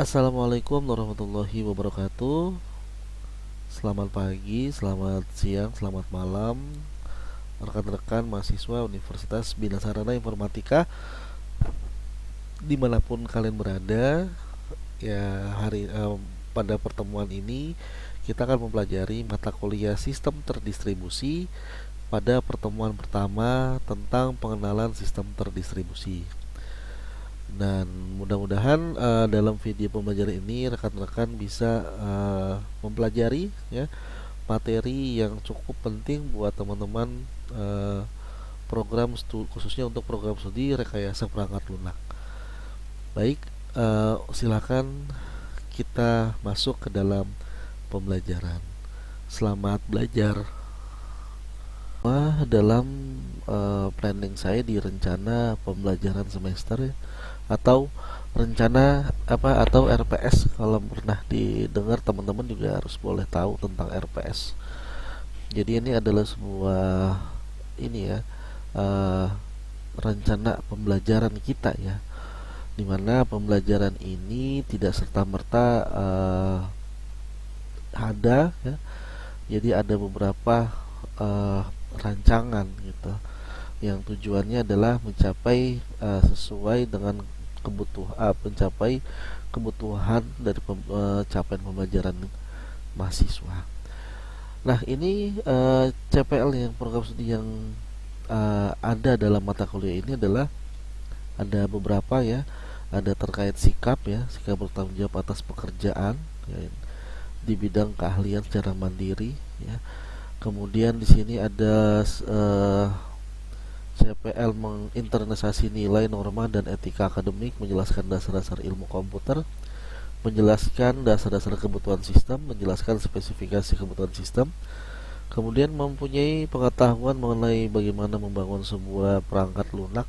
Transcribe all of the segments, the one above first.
Assalamualaikum warahmatullahi wabarakatuh. Selamat pagi, selamat siang, selamat malam rekan-rekan mahasiswa Universitas Bina Sarana Informatika dimanapun kalian berada. Ya, pada pertemuan ini kita akan mempelajari mata kuliah sistem terdistribusi pada pertemuan pertama tentang pengenalan sistem terdistribusi. Dan mudah-mudahan dalam video pembelajaran ini rekan-rekan bisa mempelajari ya materi yang cukup penting buat teman-teman, khususnya untuk program studi rekayasa perangkat lunak. Baik, silakan kita masuk ke dalam pembelajaran. Selamat belajar. Dalam planning saya di rencana pembelajaran semester ya, atau rencana atau RPS, kalau pernah didengar teman-teman juga harus boleh tahu tentang RPS. Jadi ini adalah sebuah eh, rencana pembelajaran kita ya, dimana pembelajaran ini tidak serta merta ada ya. Jadi ada beberapa eh, rancangan gitu yang tujuannya adalah mencapai sesuai dengan mencapai kebutuhan dari capaian pembelajaran mahasiswa. Nah, ini CPL yang program studi yang ada dalam mata kuliah ini adalah ada beberapa ya. Ada terkait sikap ya, sikap bertanggung jawab atas pekerjaan ya, di bidang keahlian secara mandiri ya. Kemudian di sini ada CPL menginternalisasi nilai, norma, dan etika akademik, menjelaskan dasar-dasar ilmu komputer, menjelaskan dasar-dasar kebutuhan sistem, menjelaskan spesifikasi kebutuhan sistem, kemudian mempunyai pengetahuan mengenai bagaimana membangun sebuah perangkat lunak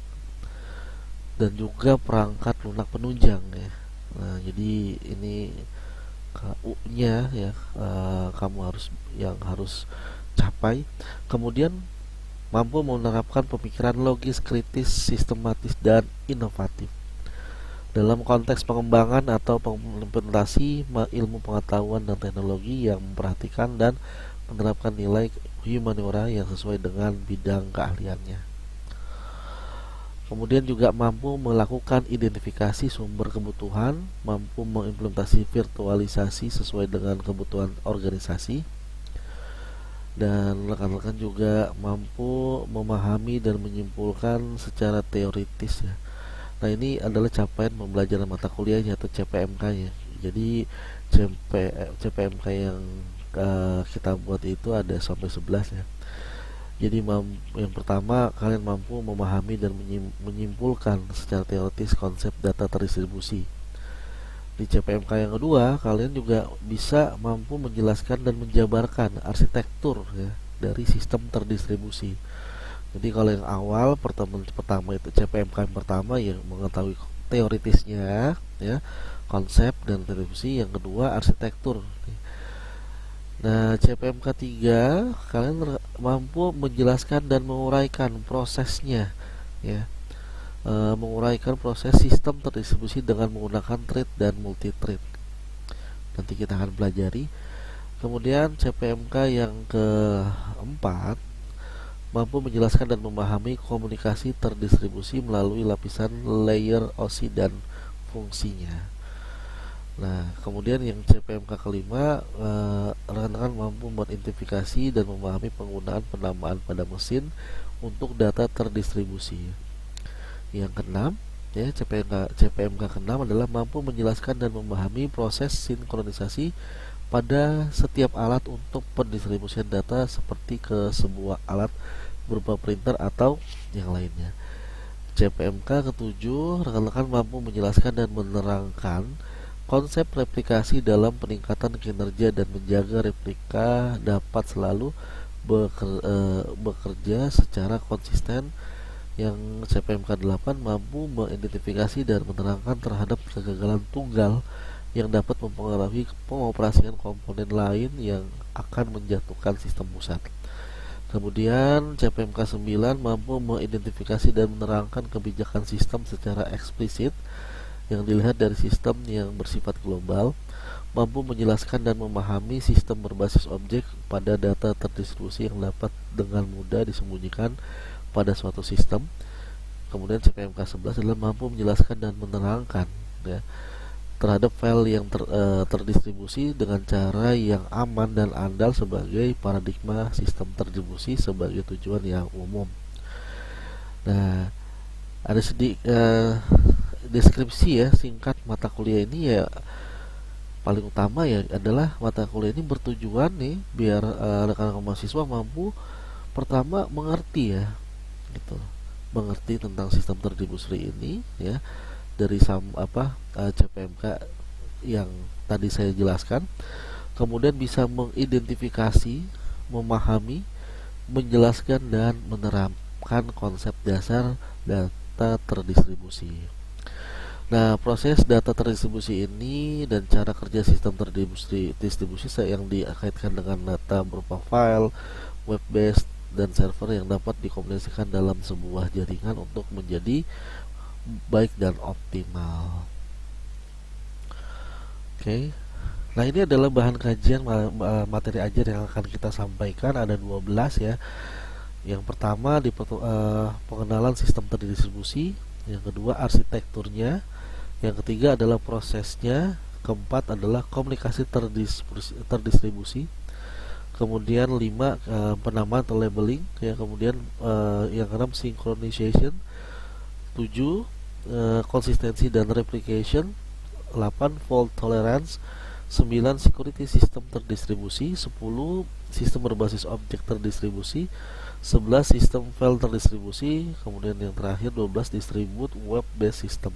dan juga perangkat lunak penunjang ya. Nah, jadi ini KU-nya ya, kamu harus capai. Kemudian mampu menerapkan pemikiran logis, kritis, sistematis, dan inovatif dalam konteks pengembangan atau implementasi ilmu pengetahuan dan teknologi yang memperhatikan dan menerapkan nilai humaniora yang sesuai dengan bidang keahliannya. Kemudian juga mampu melakukan identifikasi sumber kebutuhan, mampu mengimplementasi virtualisasi sesuai dengan kebutuhan organisasi, dan rekan-rekan juga mampu memahami dan menyimpulkan secara teoritis ya. Nah, ini adalah capaian pembelajaran mata kuliahnya atau CPMK ya. Jadi CPMK yang kita buat itu ada sampai 11 ya. Jadi yang pertama, kalian mampu memahami dan menyimpulkan secara teoritis konsep data terdistribusi. Di CPMK yang kedua, kalian juga bisa mampu menjelaskan dan menjabarkan arsitektur ya, dari sistem terdistribusi. Jadi kalau yang awal pertama itu CPMK yang pertama yang mengetahui teoritisnya ya, konsep dan distribusi, yang kedua arsitektur. Nah, CPMK 3 kalian mampu menjelaskan dan menguraikan prosesnya ya. Menguraikan proses sistem terdistribusi dengan menggunakan thread dan multi thread. Nanti kita akan pelajari. Kemudian CPMK yang keempat mampu menjelaskan dan memahami komunikasi terdistribusi melalui lapisan layer OSI dan fungsinya. Nah, kemudian yang CPMK kelima, rekan-rekan mampu mengidentifikasi dan memahami penggunaan penamaan pada mesin untuk data terdistribusi. Yang keenam, ya, CPMK keenam adalah mampu menjelaskan dan memahami proses sinkronisasi pada setiap alat untuk pendistribusian data seperti ke sebuah alat berupa printer atau yang lainnya. CPMK ketujuh, rekan-rekan mampu menjelaskan dan menerangkan konsep replikasi dalam peningkatan kinerja dan menjaga replika dapat selalu bekerja secara konsisten. Yang CPMK 8 mampu mengidentifikasi dan menerangkan terhadap kegagalan tunggal yang dapat mempengaruhi pengoperasian komponen lain yang akan menjatuhkan sistem pusat. Kemudian CPMK 9 mampu mengidentifikasi dan menerangkan kebijakan sistem secara eksplisit yang dilihat dari sistem yang bersifat global, mampu menjelaskan dan memahami sistem berbasis objek pada data terdistribusi yang dapat dengan mudah disembunyikan pada suatu sistem. Kemudian CPMK11 adalah mampu menjelaskan dan menerangkan, ya, terhadap file yang terdistribusi dengan cara yang aman dan andal sebagai paradigma sistem terdistribusi sebagai tujuan yang umum. Nah, ada deskripsi ya singkat mata kuliah ini ya. Paling utama ya adalah mata kuliah ini bertujuan nih biar rekan-rekan mahasiswa mampu pertama mengerti ya, gitu, mengerti tentang sistem terdistribusi ini ya, dari CPMK yang tadi saya jelaskan. Kemudian bisa mengidentifikasi, memahami, menjelaskan dan menerapkan konsep dasar data terdistribusi. Nah, proses data terdistribusi ini dan cara kerja sistem terdistribusi yang dikaitkan dengan data berupa file, web based dan server yang dapat dikomunikasikan dalam sebuah jaringan untuk menjadi baik dan optimal. Oke. Nah, ini adalah bahan kajian materi ajar yang akan kita sampaikan, ada 12 ya. Yang pertama pengenalan sistem terdistribusi, yang kedua arsitekturnya, yang ketiga adalah prosesnya, keempat adalah komunikasi terdistribusi, kemudian 5 penamaan atau labeling ya, kemudian yang keenam synchronization, 7 konsistensi dan replication, 8 fault tolerance, 9 security system terdistribusi, 10 sistem berbasis objek terdistribusi, 11 sistem file terdistribusi, kemudian yang terakhir 12 distribute web based system.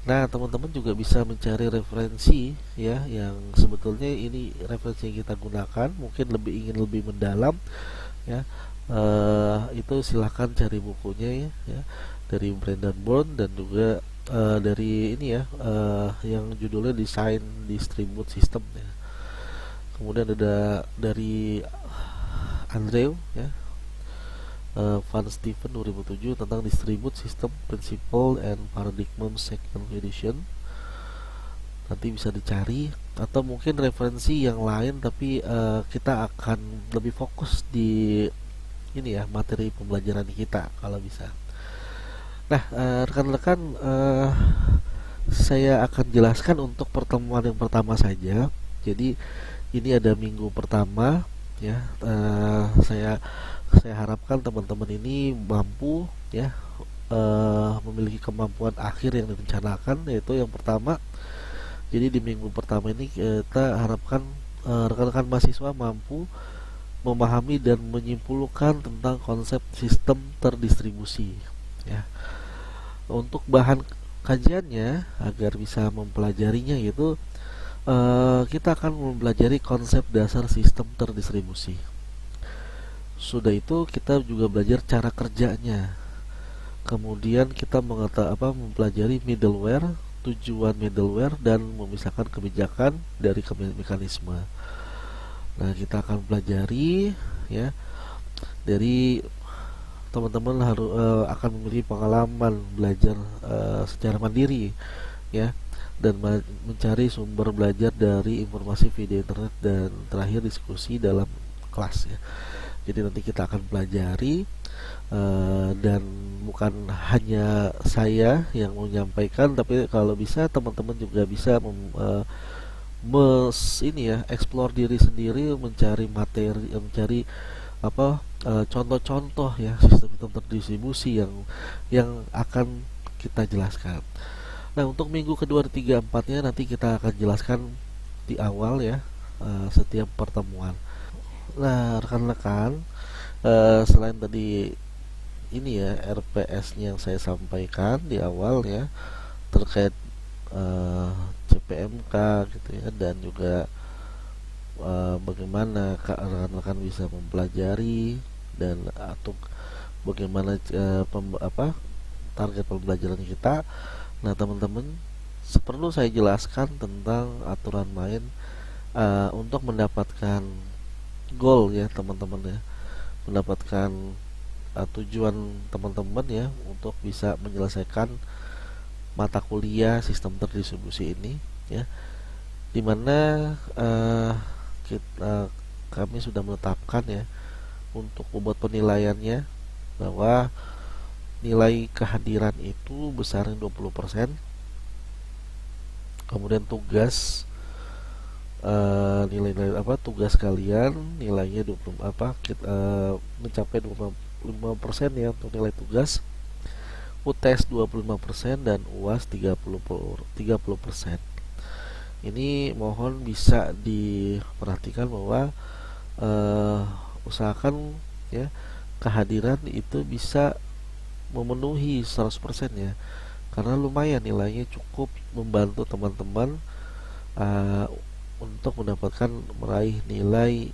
Nah, teman-teman juga bisa mencari referensi ya, yang sebetulnya ini referensi yang kita gunakan, mungkin ingin lebih mendalam ya. Itu silahkan cari bukunya ya, dari Brandon Bourne dan juga dari ini ya, yang judulnya Design Distribute System ya. Kemudian ada dari Andrew ya, Van Steven 2007 tentang Distribute System Principle and Paradigm Second Edition. Nanti bisa dicari, atau mungkin referensi yang lain, tapi kita akan lebih fokus di ini ya, materi pembelajaran kita kalau bisa. Nah, rekan-rekan, saya akan jelaskan untuk pertemuan yang pertama saja. Jadi ini ada minggu pertama ya. Saya harapkan teman-teman ini mampu ya, memiliki kemampuan akhir yang direncanakan, yaitu yang pertama. Jadi di minggu pertama ini kita harapkan rekan-rekan mahasiswa mampu memahami dan menyimpulkan tentang konsep sistem terdistribusi ya. Untuk bahan kajiannya agar bisa mempelajarinya, yaitu kita akan mempelajari konsep dasar sistem terdistribusi. Sudah itu kita juga belajar cara kerjanya. Kemudian kita mempelajari middleware, tujuan middleware, dan memisahkan kebijakan dari mekanisme. Nah, kita akan pelajari ya, dari teman-teman harus akan memiliki pengalaman belajar secara mandiri ya, dan mencari sumber belajar dari informasi video internet, dan terakhir diskusi dalam kelas ya. Jadi nanti kita akan pelajari, dan bukan hanya saya yang menyampaikan, tapi kalau bisa teman-teman juga bisa explore diri sendiri, mencari materi, mencari contoh-contoh ya sistem terdistribusi yang akan kita jelaskan. Nah, untuk minggu kedua, 3, 4-nya nanti kita akan jelaskan di awal ya, setiap pertemuan. Nah, rekan-rekan, selain tadi ini ya RPS-nya yang saya sampaikan di awal ya, terkait CPMK gitu ya, dan juga bagaimana rekan-rekan bisa mempelajari, dan atau bagaimana target pembelajaran kita. Nah, teman-teman, perlu saya jelaskan tentang aturan main untuk mendapatkan goal ya teman-teman ya, mendapatkan tujuan teman-teman ya, untuk bisa menyelesaikan mata kuliah sistem terdistribusi ini ya, dimana kita kami sudah menetapkan ya untuk bobot penilaiannya bahwa nilai kehadiran itu besarnya 20%, kemudian tugas nilai-nilai tugas kalian nilainya 20 mencapai 25% ya untuk nilai tugas, UTS 25% dan UAS 30%. Ini mohon bisa diperhatikan bahwa eh, usahakan ya kehadiran itu bisa memenuhi 100% ya, karena lumayan nilainya cukup membantu teman-teman uh, untuk mendapatkan meraih nilai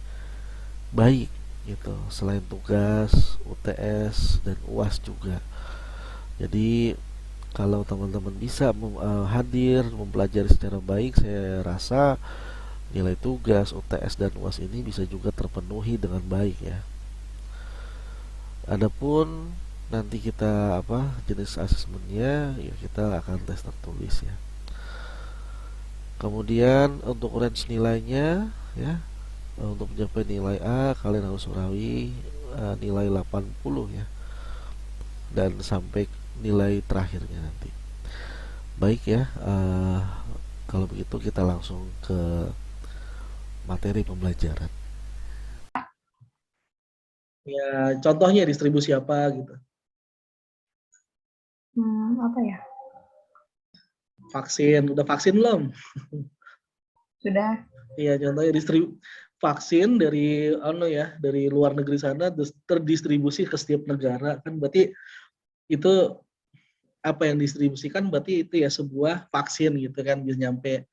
baik gitu, selain tugas, UTS dan UAS juga. Jadi kalau teman-teman bisa hadir mempelajari secara baik, saya rasa nilai tugas, UTS dan UAS ini bisa juga terpenuhi dengan baik ya. Adapun nanti kita jenis asesmennya ya, kita akan tes tertulis ya. Kemudian untuk range nilainya ya, untuk mencapai nilai A kalian harus meraih nilai 80 ya, dan sampai nilai terakhirnya nanti. Baik ya, kalau begitu kita langsung ke materi pembelajaran. Ya, contohnya distribusi apa gitu. Apa ya? Vaksin, udah vaksin belum? Sudah. Iya, contohnya vaksin dari dari luar negeri sana terdistribusi ke setiap negara, kan berarti itu apa yang distribusikan berarti itu ya sebuah vaksin gitu kan, bisa nyampe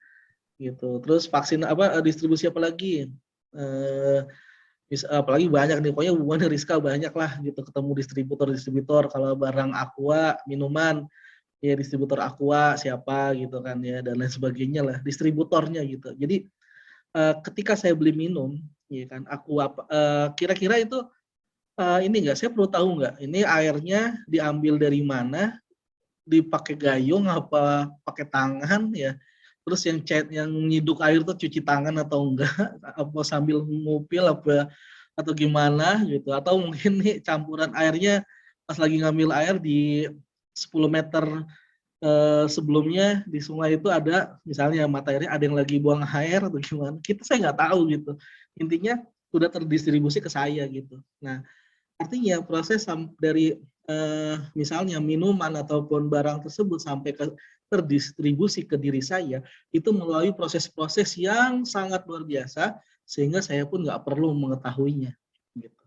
gitu. Terus vaksin distribusi apa lagi? Apalagi banyak nih, pokoknya hubungannya Rizka banyak lah gitu, ketemu distributor. Kalau barang aqua, minuman, ya distributor aqua siapa gitu kan ya, dan lain sebagainya lah, distributornya gitu. Jadi ketika saya beli minum, ya kan, aqua, kira-kira itu ini nggak, saya perlu tahu nggak, ini airnya diambil dari mana, dipakai gayung apa pakai tangan ya, terus yang nyiduk air tuh cuci tangan atau enggak, apa sambil ngupil apa atau gimana gitu, atau mungkin nih campuran airnya pas lagi ngambil air di 10 meter sebelumnya di sungai itu ada misalnya mata airnya ada yang lagi buang air atau gimana, saya nggak tahu gitu. Intinya udah terdistribusi ke saya gitu. Nah, artinya proses dari misalnya minuman ataupun barang tersebut sampai terdistribusi ke diri saya itu melalui proses-proses yang sangat luar biasa, sehingga saya pun nggak perlu mengetahuinya gitu.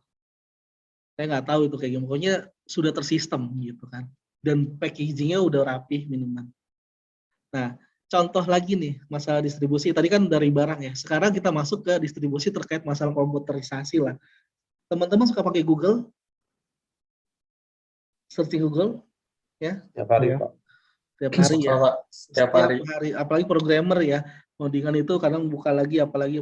Saya nggak tahu itu kayak gimana, pokoknya sudah tersistem gitu kan, dan packagingnya udah rapih minuman. Nah, contoh lagi nih masalah distribusi, tadi kan dari barang ya, sekarang kita masuk ke distribusi terkait masalah komputerisasi lah. Teman-teman suka pakai Google, searching Google ya? Tiap hari, Pak. Tiap hari ya. Pak. Setiap hari. Apalagi programmer ya. Codingan itu kadang buka lagi, apalagi.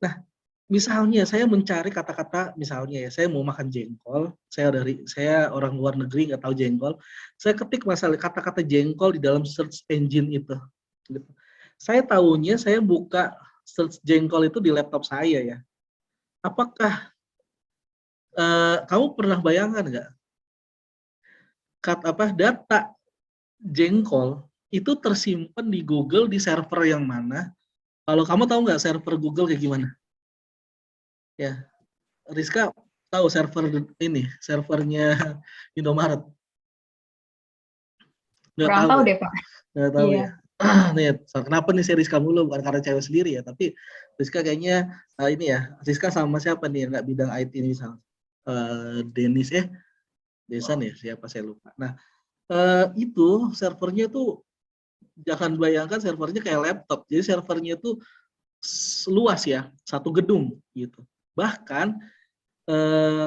Nah, misalnya saya mencari kata-kata, misalnya ya, saya mau makan jengkol, saya orang luar negeri nggak tahu jengkol, saya ketik masalah kata-kata jengkol di dalam search engine itu. Gitu. Saya tahunya saya buka search jengkol itu di laptop saya ya. Apakah kamu pernah bayangkan nggak data jengkol itu tersimpan di Google di server yang mana? Kalau kamu tahu nggak server Google kayak gimana? Ya, Rizka tahu servernya Indomaret? Nggak Kurang tahu tahu ya? deh, Pak. Nggak tahu Iya. ya? Nih, kenapa nih saya Rizka mulu? Bukan karena cewek sendiri ya, tapi Rizka kayaknya ini ya, Rizka sama siapa nih yang nggak bidang IT ini misalnya? Desan ya, siapa saya lupa. Nah, itu servernya itu jangan bayangkan servernya kayak laptop. Jadi servernya itu luas ya, satu gedung gitu. Bahkan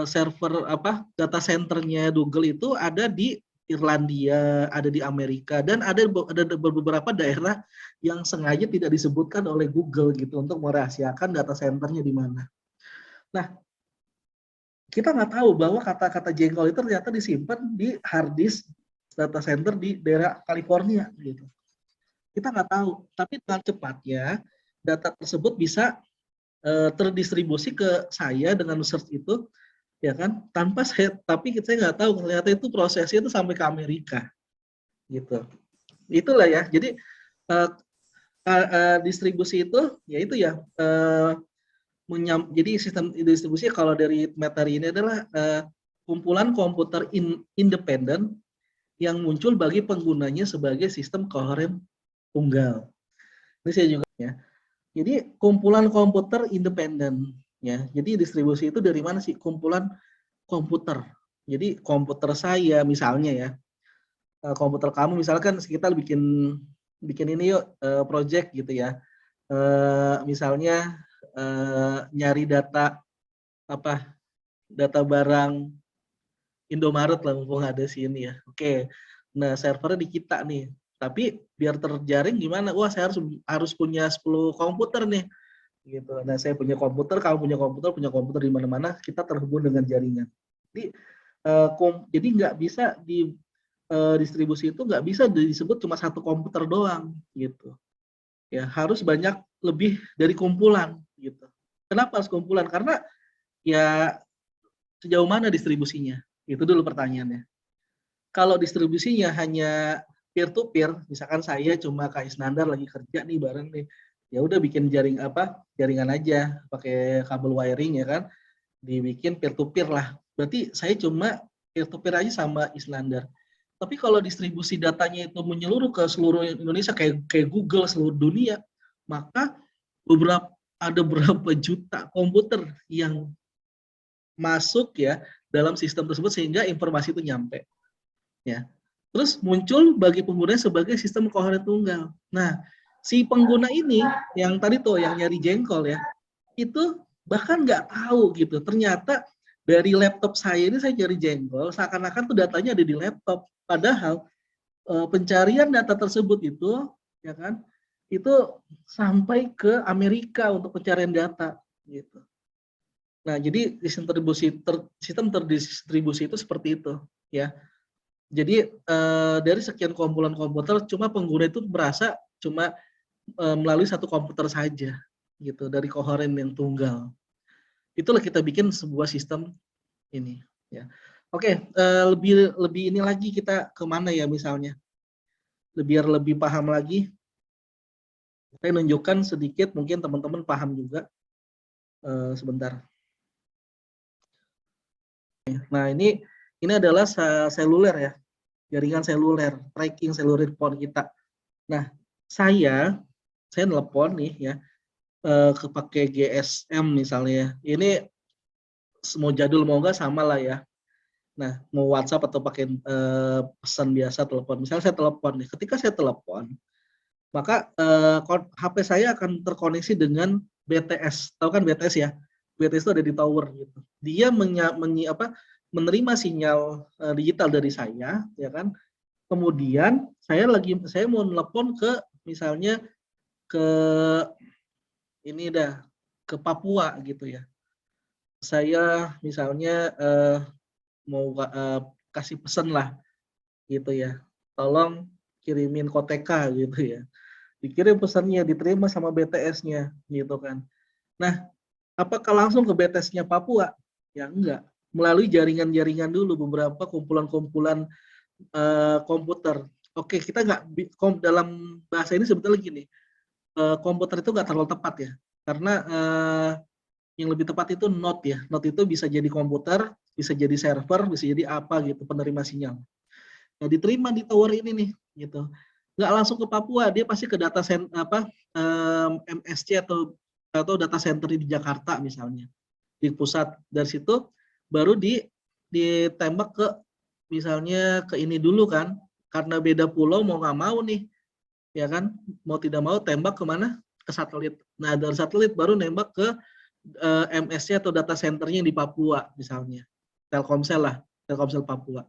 server data centernya Google itu ada di Irlandia, ada di Amerika, dan ada beberapa daerah yang sengaja tidak disebutkan oleh Google gitu untuk merahasiakan data centernya di mana. Nah, kita nggak tahu bahwa kata-kata jengkol itu ternyata disimpan di hard disk data center di daerah California gitu. Kita nggak tahu, tapi dengan cepatnya data tersebut bisa terdistribusi ke saya dengan search itu, ya kan? Tapi saya nggak tahu ternyata itu prosesnya itu sampai ke Amerika, gitu. Itulah ya. Jadi distribusi itu, yaitu ya. Jadi sistem distribusi kalau dari materi ini adalah kumpulan komputer independen yang muncul bagi penggunanya sebagai sistem koheren tunggal. Ini saya juga ya. Jadi kumpulan komputer independen ya. Jadi distribusi itu dari mana sih? Kumpulan komputer. Jadi komputer saya misalnya ya. Komputer kamu misalkan kita bikin ini yuk project gitu ya. Misalnya nyari data barang Indomaret lah mumpung ada sini ya. Oke. Nah, servernya di kita nih. Tapi biar terjaring gimana? Wah, saya harus punya 10 komputer nih. Gitu. Nah, saya punya komputer, kamu punya komputer di mana-mana, kita terhubung dengan jaringan. Jadi nggak bisa distribusi itu nggak bisa disebut cuma satu komputer doang gitu. Ya, harus banyak lebih dari kumpulan gitu. Kenapa harus kumpulan? Karena ya sejauh mana distribusinya? Itu dulu pertanyaannya. Kalau distribusinya hanya peer to peer, misalkan saya cuma Kak Isnandar lagi kerja nih bareng nih, ya udah bikin jaringan aja pakai kabel wiring ya kan, dibikin peer to peer lah. Berarti saya cuma peer to peer aja sama Isnandar. Tapi kalau distribusi datanya itu menyeluruh ke seluruh Indonesia kayak Google seluruh dunia, maka ada berapa juta komputer yang masuk ya dalam sistem tersebut sehingga informasi itu nyampe. Ya. Terus muncul bagi pengguna sebagai sistem koheren tunggal. Nah, si pengguna ini yang tadi tuh yang nyari jengkol ya, itu bahkan nggak tahu gitu. Ternyata dari laptop saya ini saya nyari jengkol, seakan-akan tuh datanya ada di laptop. Padahal pencarian data tersebut itu, ya kan, itu sampai ke Amerika untuk pencarian data, gitu. Nah, jadi sistem terdistribusi itu seperti itu, ya. Jadi dari sekian kumpulan komputer, cuma pengguna itu merasa cuma melalui satu komputer saja, gitu, dari koheren yang tunggal. Itulah kita bikin sebuah sistem ini, ya. Oke, lebih ini lagi kita kemana ya misalnya, biar lebih paham lagi. Saya nunjukkan sedikit, mungkin teman-teman paham juga. Sebentar. Nah ini adalah seluler ya, jaringan seluler, tracking seluler phone kita. Nah saya nelpon nih ya, pakai GSM misalnya. Ini mau jadul mau enggak sama lah ya. Nah, mau WhatsApp atau pakai pesan biasa telepon. Misalnya saya telepon nih. Ketika saya telepon, maka HP saya akan terkoneksi dengan BTS. Tahu kan BTS ya? BTS itu ada di tower gitu. Dia menerima sinyal digital dari saya, ya kan? Kemudian saya mau telepon ke misalnya ke ke Papua gitu ya. Saya misalnya mau kasih pesan lah gitu ya, tolong kirimin koteka gitu ya, dikirim pesannya, diterima sama BTS-nya gitu kan. Nah, apakah langsung ke BTS-nya Papua? Ya enggak, melalui jaringan-jaringan dulu, beberapa kumpulan-kumpulan komputer. Oke, kita nggak, dalam bahasa ini sebetulnya gini, komputer itu nggak terlalu tepat ya, karena yang lebih tepat itu node ya. Node itu bisa jadi komputer, bisa jadi server, bisa jadi apa gitu, penerima sinyal. Nah, diterima di tower ini nih, gitu. Nggak langsung ke Papua, dia pasti ke data center MSC atau data center di Jakarta misalnya, di pusat. Dari situ baru ditembak ke misalnya ke ini dulu kan, karena beda pulau mau nggak mau nih, ya kan, mau tidak mau tembak kemana? Ke satelit. Nah, dari satelit baru nembak ke MSC atau data centernya di Papua misalnya, Telkomsel lah, Telkomsel Papua.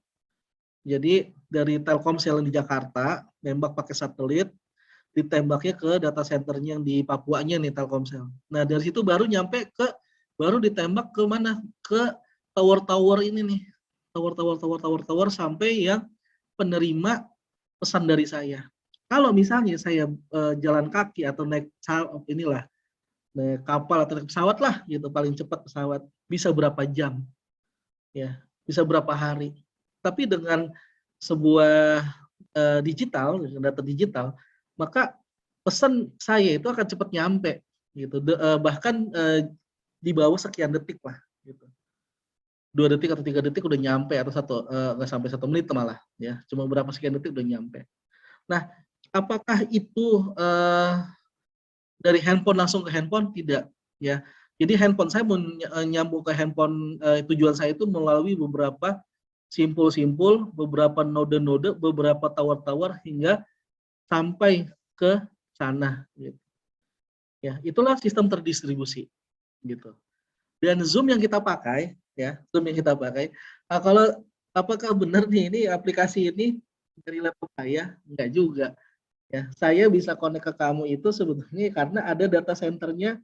Jadi dari Telkomsel yang di Jakarta nembak pakai satelit, ditembaknya ke data centernya yang di Papuanya nih Telkomsel. Nah dari situ baru ditembak ke mana? Ke tower-tower ini nih, tower sampai yang penerima pesan dari saya. Kalau misalnya saya jalan kaki atau naik naik kapal atau naik pesawat lah gitu, paling cepat pesawat bisa berapa jam, ya, bisa berapa hari. Tapi dengan sebuah digital, dengan data digital, maka pesan saya itu akan cepat nyampe gitu. Bahkan di bawah sekian detik lah gitu. 2 detik atau 3 detik udah nyampe, atau nggak sampai 1 menit malah ya, cuma berapa sekian detik udah nyampe. Nah, apakah itu dari handphone langsung ke handphone? Tidak, ya. Jadi handphone saya nyambung ke handphone, tujuan saya itu melalui beberapa simpul-simpul, beberapa node-node, beberapa tower-tower hingga sampai ke sana gitu. Ya, itulah sistem terdistribusi gitu. Dan Zoom yang kita pakai, ya, Zoom yang kita pakai, kalau apakah benar nih ini aplikasi ini dari laptop saya? Enggak juga. Ya, saya bisa connect ke kamu itu sebetulnya karena ada data centernya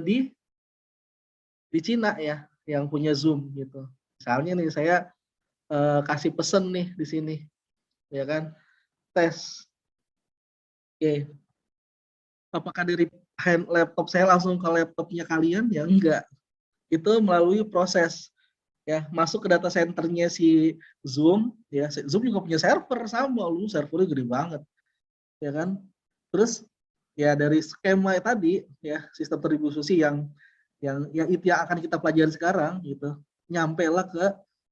di Cina ya, yang punya Zoom gitu. Misalnya nih saya kasih pesen nih di sini, ya kan, tes. Oke, apakah dari laptop saya langsung ke laptopnya kalian? Ya enggak. Itu melalui proses ya, masuk ke data centernya si Zoom, ya. Zoom juga punya server sama, lu servernya gede banget, ya kan. Terus ya dari skema tadi ya, sistem distribusi yang itu yang akan kita pelajari sekarang gitu, nyampe lah ke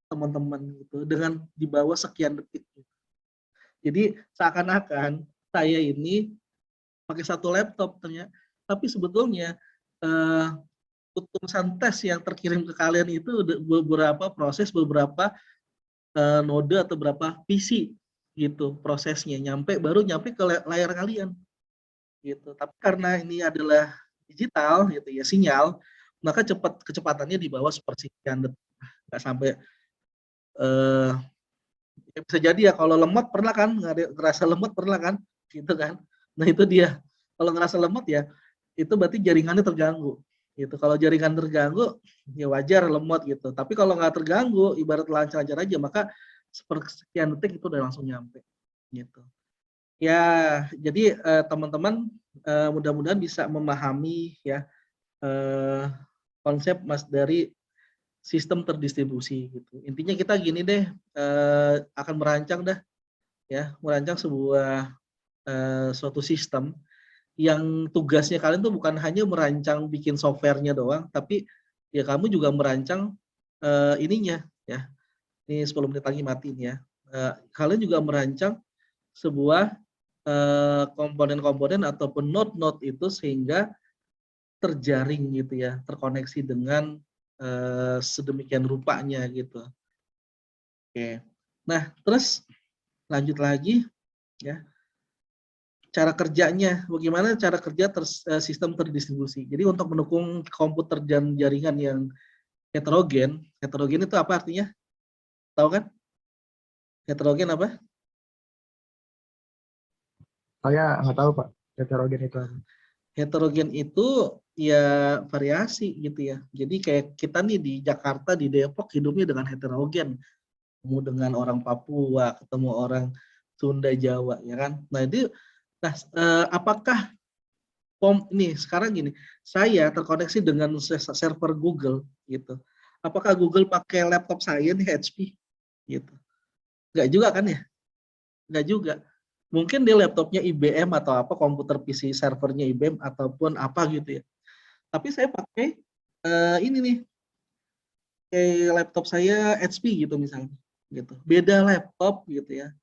teman-teman gitu dengan di bawah sekian detik. Jadi seakan-akan saya ini pakai satu laptop ternyata, tapi sebetulnya eh, utusan tes yang terkirim ke kalian itu beberapa proses, beberapa node atau beberapa PC gitu prosesnya, baru nyampe ke layar kalian gitu. Tapi karena ini adalah digital gitu ya, sinyal, maka kecepatannya di bawah sepersekian detik, nggak sampai eh, ya bisa jadi ya, kalau lemot pernah kan, ngerasa lemot pernah kan gitu kan. Nah itu dia, kalau ngerasa lemot ya itu berarti jaringannya terganggu gitu. Kalau jaringan terganggu ya wajar lemot gitu, tapi kalau nggak terganggu, ibarat lancar-lancar aja, maka sepersekian detik itu udah langsung nyampe gitu ya. Jadi teman-teman mudah-mudahan bisa memahami ya konsep Mas dari sistem terdistribusi gitu. Intinya kita gini deh, akan merancang sebuah suatu sistem yang tugasnya kalian tuh bukan hanya merancang bikin softwarenya doang, tapi ya kamu juga merancang ininya ya. Ini 10 menit lagi mati nih ya. Kalian juga merancang sebuah komponen-komponen ataupun node-node itu sehingga terjaring gitu ya, terkoneksi dengan sedemikian rupanya gitu. Oke. Nah, terus lanjut lagi ya. Cara kerjanya, bagaimana cara kerja sistem terdistribusi. Jadi untuk mendukung komputer dan jaringan yang heterogen itu apa artinya? Tahu kan? Heterogen apa? Saya nggak tahu Pak, heterogen itu apa. Heterogen itu ya variasi gitu ya. Jadi kayak kita nih di Jakarta, di Depok hidupnya dengan heterogen. Ketemu dengan orang Papua, ketemu orang Sunda, Jawa, ya kan. Nah, apakah ini sekarang gini, saya terkoneksi dengan server Google gitu. Apakah Google pakai laptop saya nih HP gitu? Enggak juga kan ya? Enggak juga. Mungkin di laptopnya IBM atau apa, komputer PC servernya IBM ataupun apa gitu ya. Tapi saya pakai ini nih, kayak laptop saya HP gitu misalnya, gitu. Beda laptop gitu ya.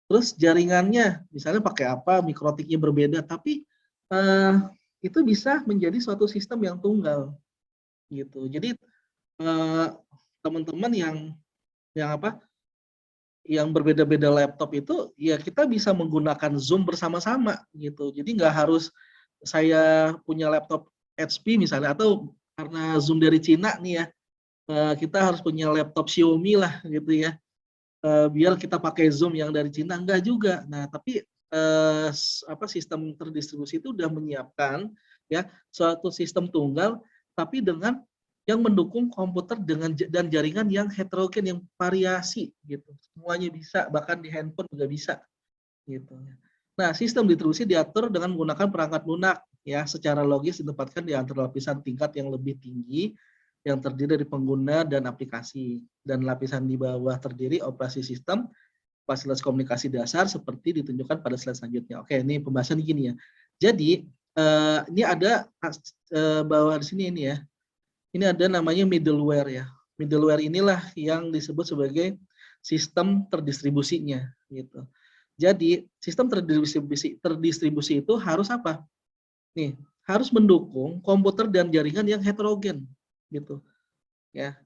Terus jaringannya misalnya pakai apa, mikrotiknya berbeda, tapi itu bisa menjadi suatu sistem yang tunggal gitu. Jadi teman-teman yang apa, yang berbeda-beda laptop itu ya kita bisa menggunakan Zoom bersama-sama gitu. Jadi nggak harus saya punya laptop HP misalnya, atau karena Zoom dari Cina nih ya, kita harus punya laptop Xiaomi lah gitu ya, biar kita pakai Zoom yang dari Cina, enggak juga. Nah, tapi sistem terdistribusi itu udah menyiapkan ya suatu sistem tunggal, tapi dengan yang mendukung komputer dan jaringan yang heterogen, yang variasi gitu. Semuanya bisa, bahkan di handphone juga bisa gitu. Nah, sistem distribusi diatur dengan menggunakan perangkat lunak ya, secara logis ditempatkan di antara lapisan tingkat yang lebih tinggi yang terdiri dari pengguna dan aplikasi, dan lapisan di bawah terdiri operasi sistem, fasilitas komunikasi dasar seperti ditunjukkan pada slide selanjutnya. Oke, ini pembahasan gini ya. Jadi ini ada bawah di sini ini ya. Ini ada namanya middleware ya. Middleware inilah yang disebut sebagai sistem terdistribusinya gitu. Jadi sistem terdistribusi itu harus apa? Nih, harus mendukung komputer dan jaringan yang heterogen gitu. Ya,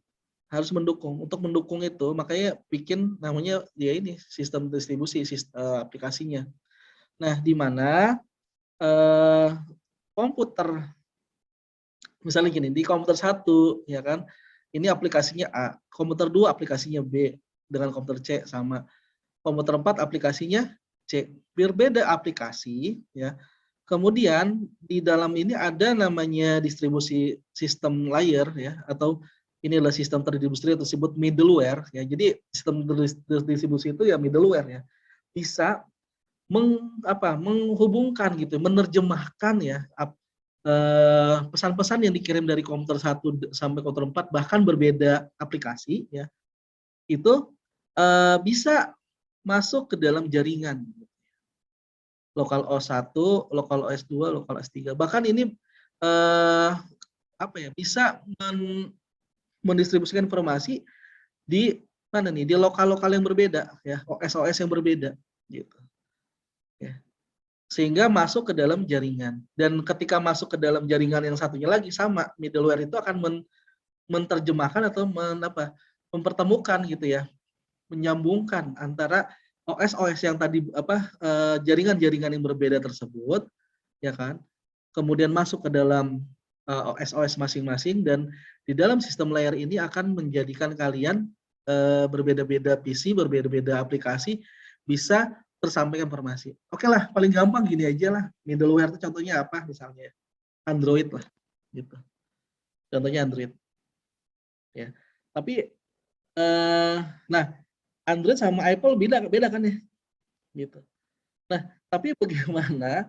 harus mendukung. Untuk mendukung itu makanya bikin namanya ya ini sistem distribusi aplikasinya. Nah, di mana komputer misalnya gini, di komputer 1 ya kan, ini aplikasinya A, komputer 2 aplikasinya B, dengan komputer C sama, komputer 4 aplikasinya C. Berbeda aplikasi ya. Kemudian di dalam ini ada namanya distribusi sistem layer ya, atau ini adalah sistem terdistribusi atau disebut middleware ya. Jadi sistem terdistribusi itu ya middleware ya. Bisa menghubungkan gitu, menerjemahkan ya pesan-pesan yang dikirim dari komputer 1 sampai komputer 4 bahkan berbeda aplikasi ya, itu bisa masuk ke dalam jaringan. Lokal OS 1, lokal OS 2, lokal OS 3. Bahkan ini bisa mendistribusikan informasi di mana nih? Di lokal-lokal yang berbeda ya, OS-OS yang berbeda gitu. Ya. Sehingga masuk ke dalam jaringan. Dan ketika masuk ke dalam jaringan yang satunya lagi sama, middleware itu akan menerjemahkan atau mempertemukan gitu ya, menyambungkan antara OS-OS yang tadi jaringan-jaringan yang berbeda tersebut, ya kan? Kemudian masuk ke dalam OS-OS masing-masing, dan di dalam sistem layer ini akan menjadikan kalian berbeda-beda PC, berbeda-beda aplikasi bisa tersampaikan informasi. Oke lah, paling gampang gini aja lah. Middleware itu contohnya apa misalnya? Android lah, gitu. Contohnya Android. Ya. Tapi nah, Android sama Apple beda kan ya? Gitu. Nah, tapi bagaimana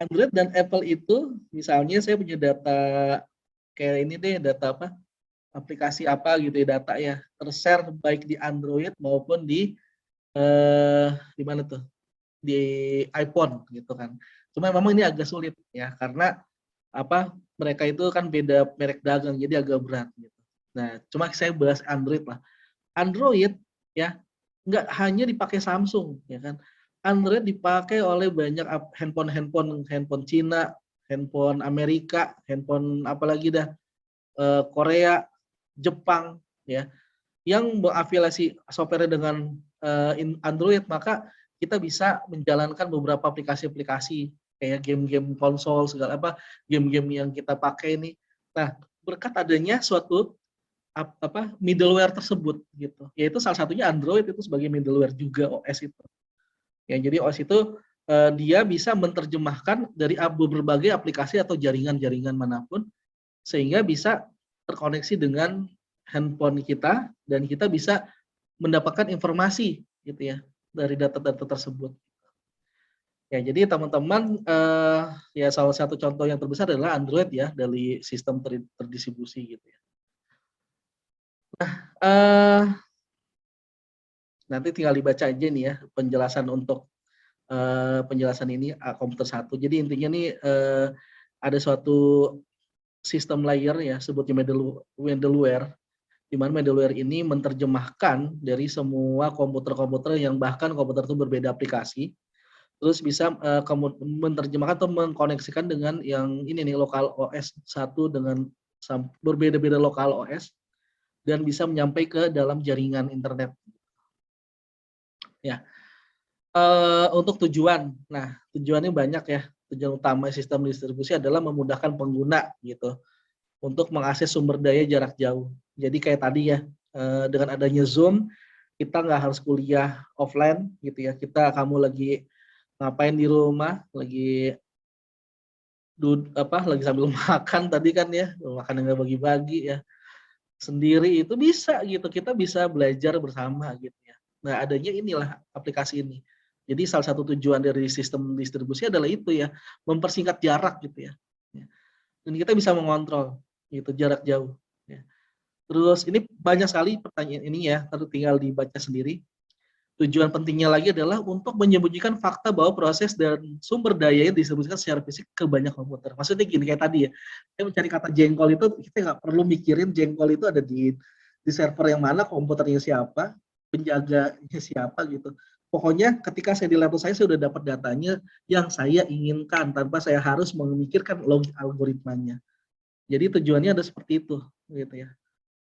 Android dan Apple itu, misalnya saya punya data kayak ini deh, data apa? Aplikasi apa gitu ya, data ya, tershare baik di Android maupun di mana tuh, di iPhone gitu kan. Cuma memang ini agak sulit ya, karena mereka itu kan beda merek dagang, jadi agak berat gitu. Nah, cuma saya bahas Android lah. Android ya nggak hanya dipakai Samsung ya kan. Android dipakai oleh banyak handphone Cina, handphone Amerika, handphone apalagi dah, Korea, Jepang ya, yang berafiliasi software dengan Android, maka kita bisa menjalankan beberapa aplikasi-aplikasi kayak game-game konsol segala game-game yang kita pakai ini. Nah, berkat adanya suatu middleware tersebut gitu. Yaitu salah satunya Android itu sebagai middleware juga OS itu. Ya, jadi OS itu dia bisa menerjemahkan dari berbagai aplikasi atau jaringan-jaringan manapun sehingga bisa terkoneksi dengan handphone kita, dan kita bisa mendapatkan informasi gitu ya dari data-data tersebut. Ya, jadi teman-teman ya salah satu contoh yang terbesar adalah Android ya, dari sistem terdistribusi gitu ya. Nah, nanti tinggal dibaca aja nih ya penjelasan untuk penjelasan ini komputer 1. Jadi intinya nih ada suatu sistem layer ya, sebutnya middleware, di mana middleware ini menerjemahkan dari semua komputer-komputer yang bahkan komputer itu berbeda aplikasi, terus bisa menerjemahkan atau mengkoneksikan dengan yang ini nih, lokal OS 1 dengan berbeda-beda lokal OS, dan bisa menyampai ke dalam jaringan internet. Ya, untuk tujuan, nah tujuannya banyak ya. Tujuan utama sistem distribusi adalah memudahkan pengguna gitu untuk mengakses sumber daya jarak jauh. Jadi kayak tadi ya, dengan adanya Zoom, kita nggak harus kuliah offline gitu ya. Kamu lagi ngapain di rumah, lagi lagi sambil makan tadi kan ya, makan nggak bagi-bagi ya. sendiri itu bisa gitu, kita bisa belajar bersama gitu ya. Nah, adanya inilah aplikasi ini. Jadi salah satu tujuan dari sistem distribusi adalah itu ya, mempersingkat jarak gitu ya. Ya. Dan kita bisa mengontrol gitu jarak jauh ya. Terus ini banyak sekali pertanyaan ini ya, tinggal dibaca sendiri. Tujuan pentingnya lagi adalah untuk menyembunyikan fakta bahwa proses dan sumber daya yang didistribusikan secara fisik ke banyak komputer. Maksudnya gini, kayak tadi ya, saya mencari kata jengkol itu, kita nggak perlu mikirin jengkol itu ada di server yang mana, komputernya siapa, penjaganya siapa gitu. Pokoknya ketika saya di laptop saya sudah dapat datanya yang saya inginkan tanpa saya harus memikirkan logik algoritmanya. Jadi tujuannya ada seperti itu, gitu ya.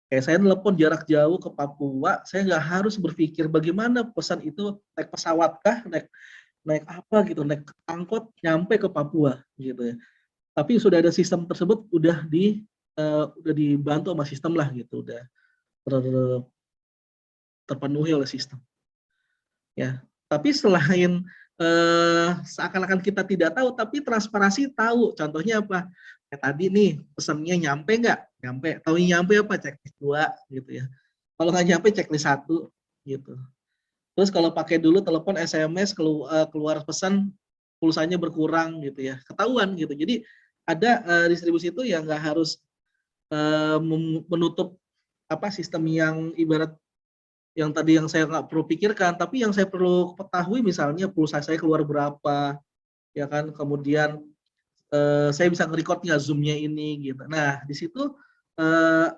Kayak saya nelpon jarak jauh ke Papua, saya nggak harus berpikir bagaimana pesan itu naik pesawat kah, naik naik apa gitu, naik angkot nyampe ke Papua gitu ya. Tapi sudah ada sistem tersebut, udah dibantu sama sistem lah gitu, udah ter- terpenuhi oleh sistem. Ya, tapi selain seakan-akan kita tidak tahu, tapi transparansi tahu. Contohnya apa? Kayak tadi nih, pesannya nyampe nggak? Nyampe. Tahu nyampe apa? Checklist 2 gitu ya. Kalau nggak nyampe checklist 1 gitu. Terus kalau pakai dulu telepon SMS keluar pesan pulsanya berkurang gitu ya. Ketahuan gitu. Jadi ada distribusi itu yang nggak harus menutup apa sistem yang ibarat yang tadi yang saya nggak perlu pikirkan, tapi yang saya perlu ketahui misalnya pulsa saya keluar berapa, ya kan, kemudian saya bisa nge-record nggak Zoom-nya ini gitu. Nah, di situ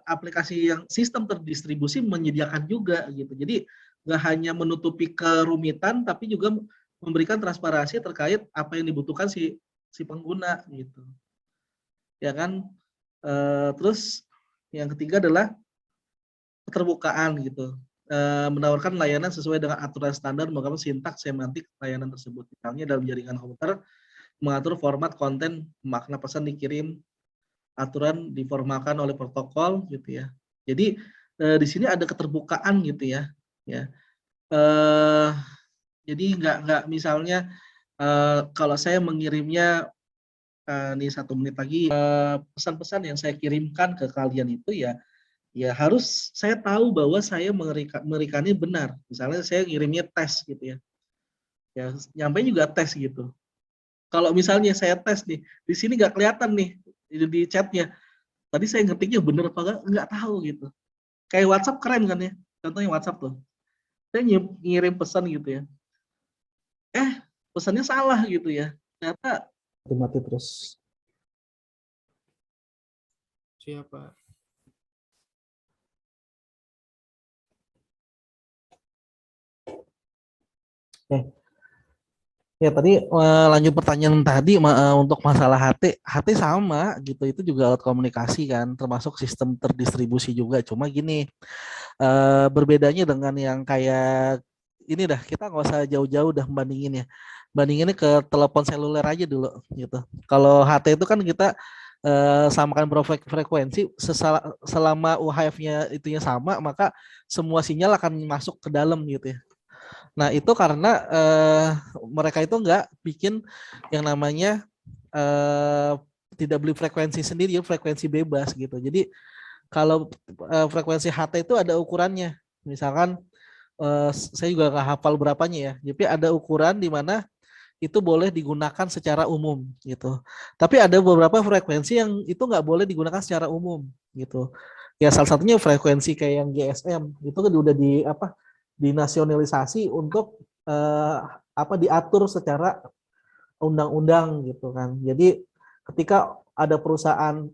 aplikasi yang sistem terdistribusi menyediakan juga gitu. Jadi nggak hanya menutupi kerumitan, tapi juga memberikan transparansi terkait apa yang dibutuhkan si pengguna gitu, ya kan. Terus yang ketiga adalah keterbukaan gitu. Menawarkan layanan sesuai dengan aturan standar menggunakan sintaks semantik layanan tersebut. Misalnya dalam jaringan komputer mengatur format konten, makna pesan dikirim, aturan diformalkan oleh protokol gitu ya. Jadi di sini ada keterbukaan gitu ya. Ya. Eh, jadi nggak misalnya kalau saya mengirimnya nih 1 menit lagi pesan-pesan yang saya kirimkan ke kalian itu ya harus saya tahu bahwa saya memberikannya benar. Misalnya saya ngirimnya tes gitu ya. Ya, nyampe juga tes gitu. Kalau misalnya saya tes nih, di sini nggak kelihatan nih di chatnya. Tadi saya ngetiknya bener apa nggak tahu gitu. Kayak WhatsApp keren kan ya. Contohnya WhatsApp tuh. Saya ngirim pesan gitu ya. Pesannya salah gitu ya. Ternyata mati terus. Siapa? Ya tadi lanjut pertanyaan tadi untuk masalah HT sama gitu, itu juga alat komunikasi kan, termasuk sistem terdistribusi juga. Cuma gini, berbedanya dengan yang kayak ini dah, kita nggak usah jauh-jauh dah bandingin ya. Bandinginnya ke telepon seluler aja dulu gitu. Kalau HT itu kan kita samakan frekuensi, selama UHF-nya itunya sama, maka semua sinyal akan masuk ke dalam gitu ya. Nah, itu karena mereka itu nggak bikin yang namanya eh, tidak beli frekuensi sendiri, frekuensi bebas gitu. Jadi kalau frekuensi HT itu ada ukurannya. Misalkan saya juga nggak hafal berapanya ya. Jadi ada ukuran di mana itu boleh digunakan secara umum gitu. Tapi ada beberapa frekuensi yang itu nggak boleh digunakan secara umum gitu. Ya salah satunya frekuensi kayak yang GSM itu kan udah dinasionalisasi untuk diatur secara undang-undang gitu kan. Jadi ketika ada perusahaan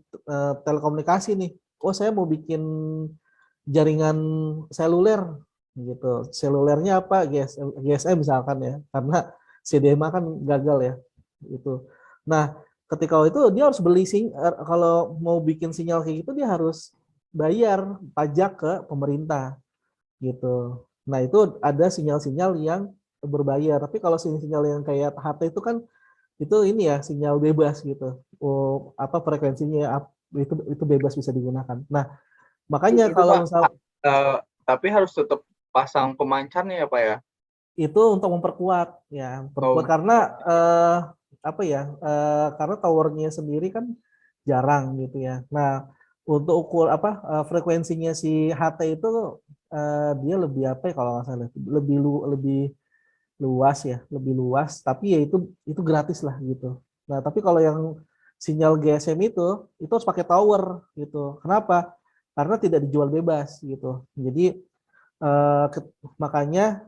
telekomunikasi nih, oh saya mau bikin jaringan seluler gitu. Selulernya apa? GSM misalkan ya, karena CDMA kan gagal ya itu. Nah, ketika itu dia harus kalau mau bikin sinyal kayak gitu dia harus bayar pajak ke pemerintah gitu. Nah, itu ada sinyal-sinyal yang berbayar. Tapi kalau sinyal yang kayak HT itu kan itu ini ya sinyal bebas gitu. Frekuensinya itu bebas bisa digunakan. Nah, makanya Itu kalau Pak, misal tapi harus tetap pasang pemancarnya ya Pak ya? itu untuk memperkuat ya, karena karena towernya sendiri kan jarang gitu ya. Nah, untuk ukur apa frekuensinya si HT itu dia lebih apa ya kalau nggak salah lebih luas ya, lebih luas, tapi ya itu gratis lah gitu. Nah, tapi kalau yang sinyal GSM itu harus pakai tower gitu. Kenapa? Karena tidak dijual bebas gitu. Jadi makanya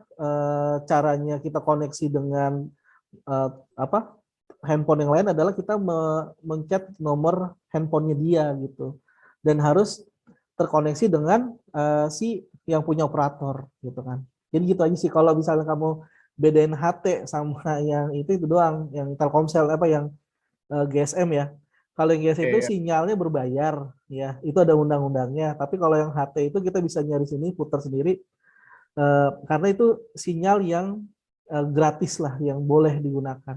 caranya kita koneksi dengan eh, apa handphone yang lain adalah kita mencet nomor handphonenya dia gitu. Dan harus terkoneksi dengan si yang punya operator gitu kan. Jadi gitu aja sih kalau misalnya kamu bedain HT sama yang itu doang, yang Telkomsel apa yang GSM ya. Kalau yang GSM itu Oke, sinyalnya berbayar ya, itu ada undang-undangnya. Tapi kalau yang HT itu kita bisa nyari sini putar sendiri karena itu sinyal yang gratis lah yang boleh digunakan.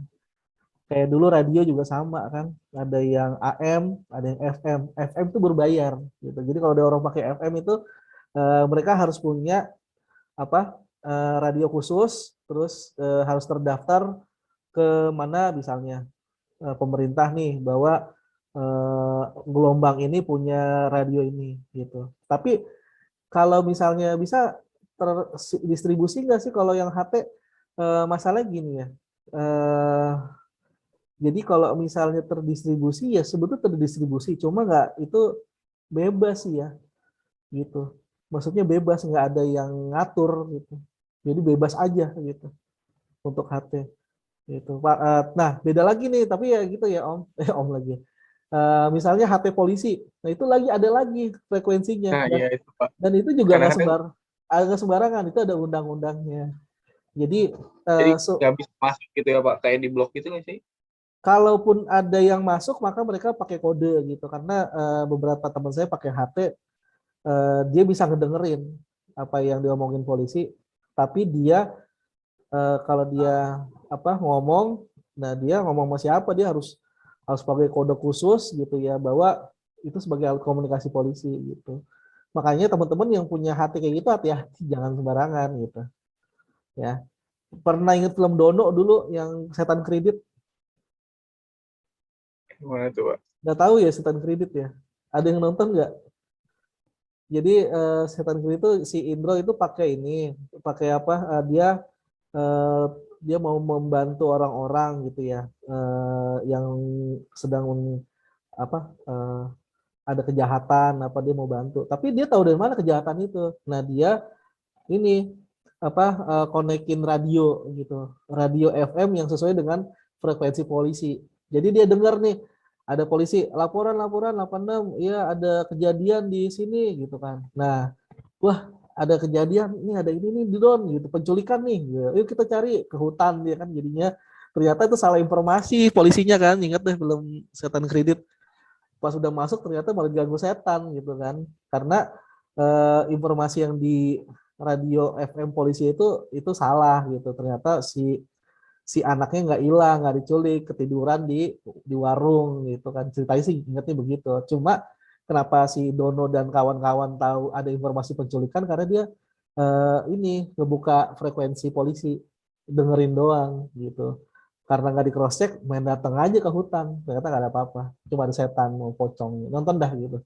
Kayak dulu radio juga sama kan, ada yang AM, ada yang FM. FM itu berbayar gitu. Jadi kalau ada orang pakai FM itu mereka harus punya apa radio khusus, terus harus terdaftar ke mana misalnya pemerintah nih bahwa gelombang ini punya radio ini gitu. Tapi kalau misalnya bisa terdistribusi nggak sih kalau yang HT masalah gini ya. Eh, jadi kalau misalnya terdistribusi ya sebetulnya terdistribusi, cuma nggak itu bebas sih ya gitu. Maksudnya bebas nggak ada yang ngatur gitu. Jadi bebas aja gitu untuk HT gitu. Nah beda lagi nih tapi ya gitu ya Om, Om lagi. Misalnya HT polisi, nah itu lagi ada lagi frekuensinya nah iya itu Pak. dan itu juga nggak Kadang-kadang agak sembarangan itu ada undang-undangnya. Jadi jadi nggak bisa masuk gitu ya Pak, kayak di blok gitu nggak sih? kalaupun ada yang masuk maka mereka pakai kode gitu karena beberapa teman saya pakai HT dia bisa ngedengerin apa yang diomongin polisi tapi dia kalau dia apa ngomong nah dia ngomong sama siapa dia harus harus pakai kode khusus gitu ya bahwa itu sebagai alat komunikasi polisi gitu. Makanya teman-teman yang punya HT kayak gitu hati-hati jangan sembarangan gitu ya. Pernah inget film Dono dulu yang setan kredit? Gimana tuh Pak? Nggak tahu ya setan kredit ya. Ada yang nonton nggak? Jadi setan kredit itu si Indro itu pakai ini, pakai apa? Eh, dia mau membantu orang-orang gitu ya, yang sedang apa? Ada kejahatan, apa dia mau bantu. Tapi dia tahu dari mana kejahatan itu. Nah dia ini apa? Konekin radio gitu, radio FM yang sesuai dengan frekuensi polisi. Jadi dia dengar nih ada polisi laporan 86 ya ada kejadian di sini gitu kan. Nah, wah ada kejadian ini ada ini nih di drone gitu penculikan nih. Gitu. Yuk kita cari ke hutan dia kan jadinya ternyata itu salah informasi polisinya kan. Ingat deh belum setan kredit pas udah masuk ternyata malah diganggu setan gitu kan. Karena informasi yang di radio FM polisi itu salah gitu. Ternyata si anaknya nggak hilang, nggak diculik, ketiduran di warung gitu kan. Ceritanya sih ingatnya begitu. Cuma kenapa si Dono dan kawan-kawan tahu ada informasi penculikan karena dia ini ngebuka frekuensi polisi, dengerin doang gitu. Karena nggak di cross check, main datang aja ke hutan, ternyata nggak ada apa-apa, cuma ada setan mau pocong, nonton dah gitu.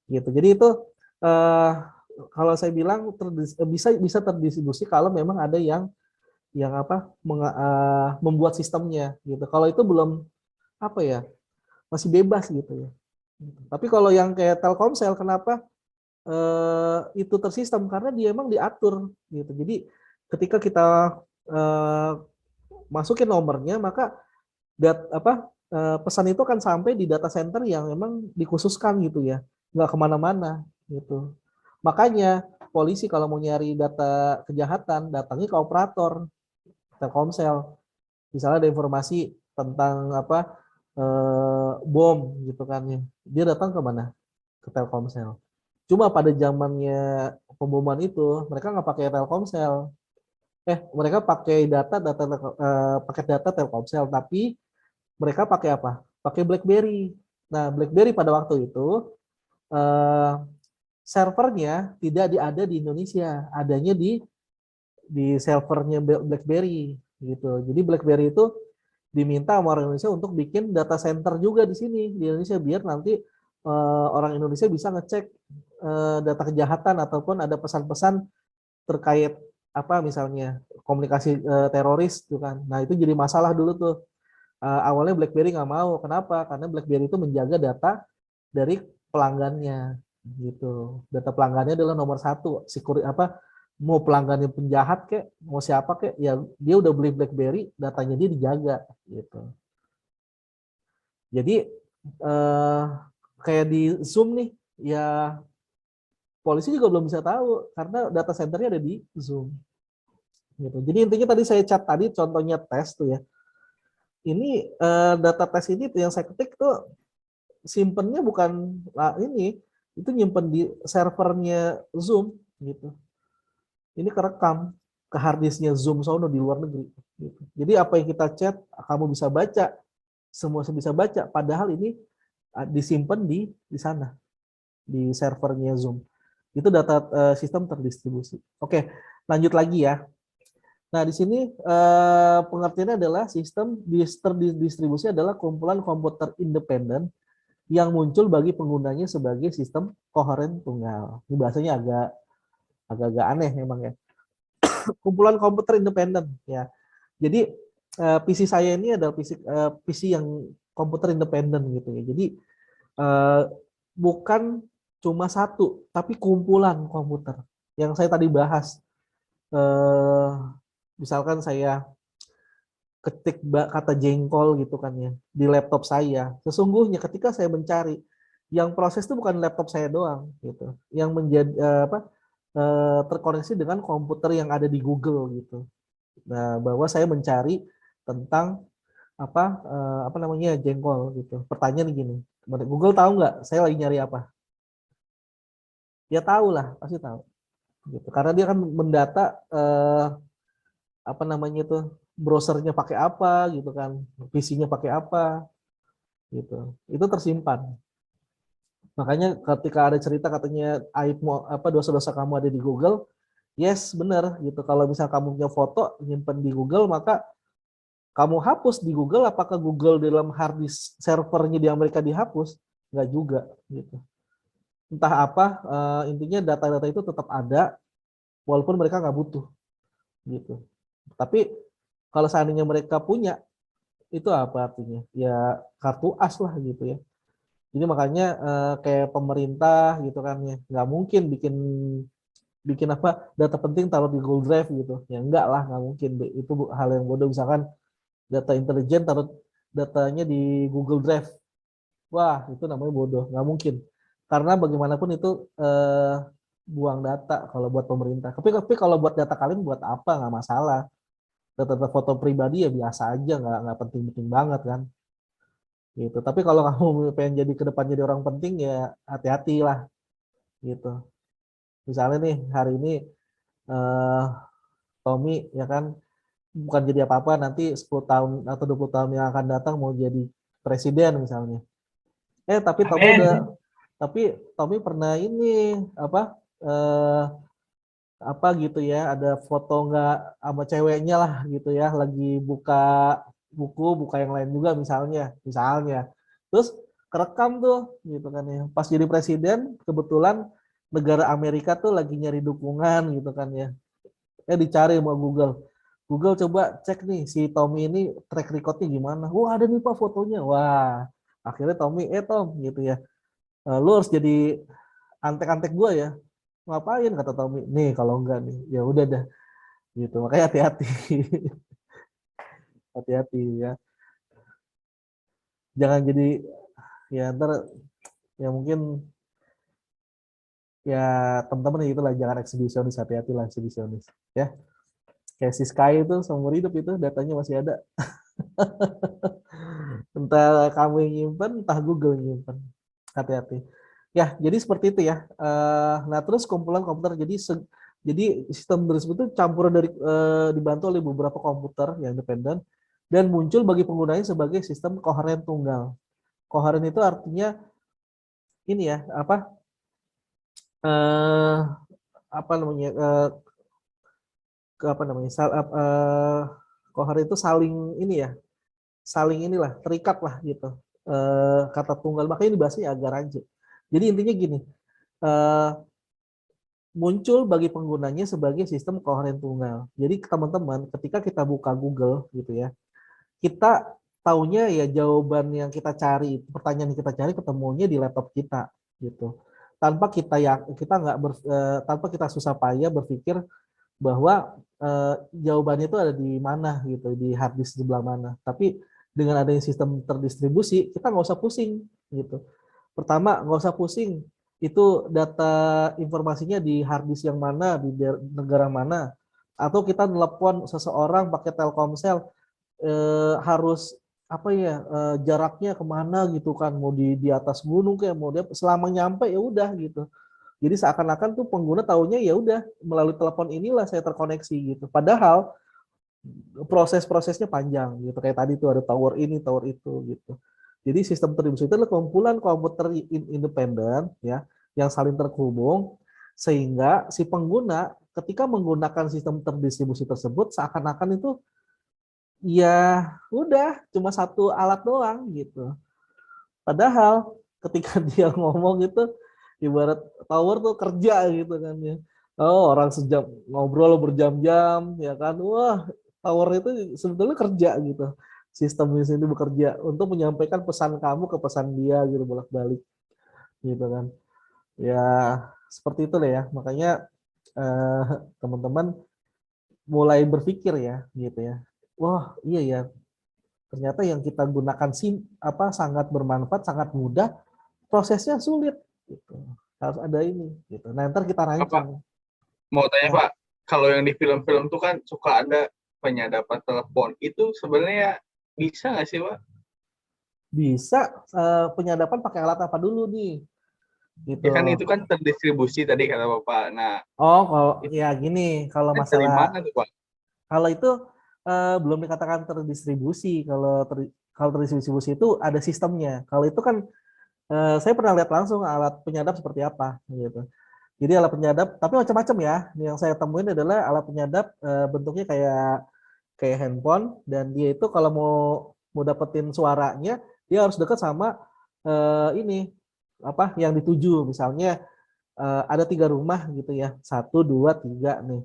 Gitu. Jadi itu eh, kalau saya bilang bisa terdistribusi kalau memang ada yang apa membuat sistemnya gitu. Kalau itu belum apa ya masih bebas gitu ya. Tapi kalau yang kayak Telkomsel kenapa itu tersistem karena dia emang diatur gitu. Jadi ketika kita eh, masukin nomornya maka pesan itu akan sampai di data center yang memang dikhususkan gitu ya, nggak kemana-mana gitu. Makanya polisi kalau mau nyari data kejahatan datangnya ke operator Telkomsel. Misalnya ada informasi tentang apa bom gitu kan ya. Dia datang ke mana? Ke Telkomsel. Cuma pada zamannya pemboman itu mereka nggak pakai Telkomsel. Mereka pakai paket data Telkomsel, tapi mereka pakai apa? Pakai BlackBerry. Nah, BlackBerry pada waktu itu eh, servernya tidak ada di Indonesia, adanya di servernya BlackBerry gitu. Jadi BlackBerry itu diminta sama orang Indonesia untuk bikin data center juga di sini di Indonesia biar nanti orang Indonesia bisa ngecek data kejahatan ataupun ada pesan-pesan terkait apa misalnya komunikasi teroris tuh kan. Nah itu jadi masalah dulu tuh. Awalnya BlackBerry nggak mau. Kenapa? Karena BlackBerry itu menjaga data dari pelanggannya gitu. Data pelanggannya adalah nomor satu. Apa mau pelanggannya penjahat kek, mau siapa kek, ya dia udah beli BlackBerry, datanya dia dijaga gitu. Jadi kayak di Zoom nih, ya polisi juga belum bisa tahu karena data centernya ada di Zoom. Gitu. Jadi intinya tadi saya cat tadi contohnya tes tuh ya. Ini data tes ini yang saya ketik tuh simpennya bukan ini, itu nyimpen di servernya Zoom gitu. Ini kerekam ke harddisknya Zoom sono di luar negeri. Gitu. Jadi apa yang kita chat kamu bisa baca, semua bisa baca. Padahal ini disimpan di sana di servernya Zoom. Itu data sistem terdistribusi. Oke, lanjut lagi ya. Nah, di sini pengertiannya adalah sistem terdistribusi adalah kumpulan komputer independen yang muncul bagi penggunanya sebagai sistem koheren tunggal. Ini bahasanya agak aneh memang ya. Kumpulan komputer independen ya. Jadi PC saya ini adalah PC yang komputer independen gitu ya. Jadi bukan cuma satu, tapi kumpulan komputer. Yang saya tadi bahas, misalkan saya ketik kata jengkol gitu kan ya di laptop saya. Sesungguhnya ketika saya mencari, yang proses itu bukan laptop saya doang gitu. Yang menjadi terkoneksi dengan komputer yang ada di Google gitu. Nah, bahwa saya mencari tentang apa namanya jengkol gitu. Pertanyaan gini, Google tahu nggak saya lagi nyari apa? Ya tahu lah, pasti tahu. Gitu. Karena dia kan mendata apa namanya itu browsernya pakai apa gitu kan, PC-nya pakai apa gitu. Itu tersimpan. Makanya ketika ada cerita katanya aibmu apa dosa-dosa kamu ada di Google, yes benar gitu. Kalau misal kamu punya foto nyimpen di Google, maka kamu hapus di Google, apakah Google dalam hard disk servernya di Amerika dihapus? Nggak juga gitu. Entah apa intinya data-data itu tetap ada walaupun mereka nggak butuh gitu. Tapi kalau seandainya mereka punya, itu apa artinya? Ya kartu as lah gitu ya. Jadi makanya kayak pemerintah gitu kan ya, nggak mungkin bikin apa data penting taruh di Google Drive gitu. Ya enggak lah, nggak mungkin. Itu hal yang bodoh. Misalkan data intelijen taruh datanya di Google Drive. Wah, itu namanya bodoh. Nggak mungkin. Karena bagaimanapun itu buang data kalau buat pemerintah. Tapi kalau buat data kalian buat apa? Nggak masalah. Data foto pribadi ya biasa aja, nggak penting-penting banget kan gitu. Tapi kalau kamu pengen jadi ke depan jadi orang penting ya hati-hati lah gitu. Misalnya nih hari ini eh, Tommy ya kan bukan jadi apa-apa, nanti 10 tahun atau 20 tahun yang akan datang mau jadi presiden misalnya. Tapi Tommy pernah ini apa gitu ya, ada foto nggak sama ceweknya lah gitu ya, lagi buka buku, buka yang lain juga misalnya. Terus kerekam tuh gitu kan ya. Pas jadi presiden kebetulan negara Amerika tuh lagi nyari dukungan gitu kan ya. Dicari sama Google. Google coba cek nih si Tommy ini track recordnya gimana. Wah ada nih Pak fotonya. Wah akhirnya Tommy Tom gitu ya. Lu harus jadi antek-antek gue ya. Ngapain kata Tommy? Nih kalau enggak nih ya udah dah gitu. Makanya hati-hati. Hati-hati ya. Jangan jadi ya ntar ya mungkin ya teman-teman ya itulah jangan eksibisionis, hati-hati lah eksibisionis ya. Kayak si Sky itu seumur hidup itu datanya masih ada. Entah kamu yang nyimpen, entah Google yang nyimpen. Hati-hati. Ya, jadi seperti itu ya. Nah, terus kumpulan komputer. Jadi sistem tersebut itu campuran dari dibantu oleh beberapa komputer yang independen dan muncul bagi penggunanya sebagai sistem koheren tunggal. Koheren itu artinya ini ya, eh, apa namanya? Apa namanya? Koheren itu saling ini ya, saling inilah terikat lah gitu. Kata tunggal makanya ini bahasanya agak rancu. Jadi intinya gini, eh, muncul bagi penggunanya sebagai sistem koheren tunggal. Jadi teman-teman, ketika kita buka Google gitu ya, kita taunya ya jawaban yang kita cari, pertanyaan yang kita cari ketemunya di laptop kita gitu. Tanpa kita tanpa kita susah payah berpikir bahwa jawabannya itu ada di mana gitu, di hard disk sebelah mana. Tapi dengan adanya sistem terdistribusi, kita nggak usah pusing gitu. Pertama, nggak usah pusing itu data informasinya di hard disk yang mana, di negara mana, atau kita telepon seseorang pakai Telkomsel harus apa ya jaraknya kemana gitu kan, mau di atas gunung kayak mau dia selama nyampe ya udah gitu. Jadi seakan-akan tuh pengguna taunya ya udah melalui telepon inilah saya terkoneksi gitu. Padahal proses-prosesnya panjang gitu. Kayak tadi tuh ada tower ini, tower itu gitu. Jadi sistem terdistribusi itu adalah kumpulan komputer independen ya yang saling terhubung sehingga si pengguna ketika menggunakan sistem terdistribusi tersebut seakan-akan itu ya udah cuma satu alat doang gitu. Padahal ketika dia ngomong itu ibarat tower tuh kerja gitu kan ya. Oh, orang sejam ngobrol berjam-jam ya kan. Wah, tower itu sebetulnya kerja gitu. Sistem di sini bekerja untuk menyampaikan pesan kamu ke pesan dia gitu bolak-balik gitu kan. Ya, seperti itu lah ya. Makanya eh, teman-teman mulai berpikir ya gitu ya. Wah, iya ya. Ternyata yang kita gunakan sangat bermanfaat, sangat mudah, prosesnya sulit gitu. Harus ada ini gitu. Nah, ntar kita Apa rancang. mau tanya Ya, Pak, kalau yang di film-film tuh kan suka ada penyadapan telepon. Itu sebenarnya bisa nggak sih Pak? bisa penyadapan pakai alat apa dulu nih gitu. Ya kan itu kan terdistribusi tadi kata Bapak. Nah, Oh, kalau itu ya gini, kalau dari masalah mana tuh Pak? kalau itu belum dikatakan terdistribusi. Kalau terdistribusi itu ada sistemnya. Kalau itu kan saya pernah lihat langsung alat penyadap seperti apa gitu. Jadi alat penyadap, tapi macam-macam ya. Yang saya temuin adalah alat penyadap bentuknya kayak kayak handphone dan dia itu kalau mau dapetin suaranya dia harus dekat sama ini apa yang dituju. Misalnya ada 3 rumah gitu ya, 1, 2, 3 nih.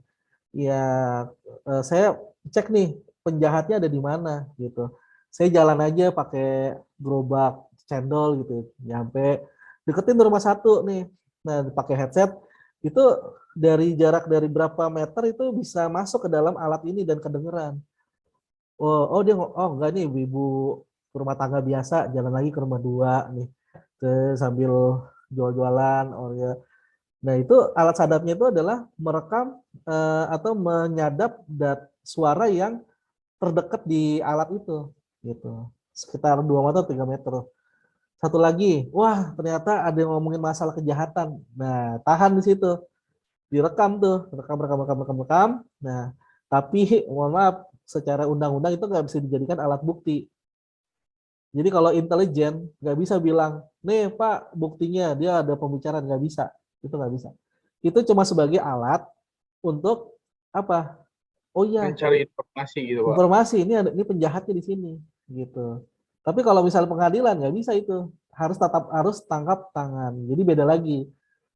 Ya saya cek nih penjahatnya ada di mana gitu. Saya jalan aja pakai gerobak cendol gitu, nyampe deketin rumah 1 nih. Nah, pakai headset itu dari berapa meter itu bisa masuk ke dalam alat ini dan kedengeran. Oh dia enggak nih ibu rumah tangga biasa jalan lagi ke rumah 2 nih ke sambil jual-jualan. Oh ya. Nah, itu alat sadapnya itu adalah merekam atau menyadap suara yang terdekat di alat itu gitu. Sekitar 2 meter 3 meter. Satu lagi, wah ternyata ada yang ngomongin masalah kejahatan. Nah, tahan di situ. Direkam tuh, rekam. Nah, tapi mohon maaf, secara undang-undang itu nggak bisa dijadikan alat bukti. Jadi kalau intelijen nggak bisa bilang, nih Pak buktinya dia ada pembicaraan, nggak bisa, itu nggak bisa. Itu cuma sebagai alat untuk apa? Oh iya, Mencari informasi gitu Pak. informasi ini penjahatnya di sini, gitu. Tapi kalau misalnya pengadilan nggak bisa itu, harus tangkap tangan. Jadi beda lagi.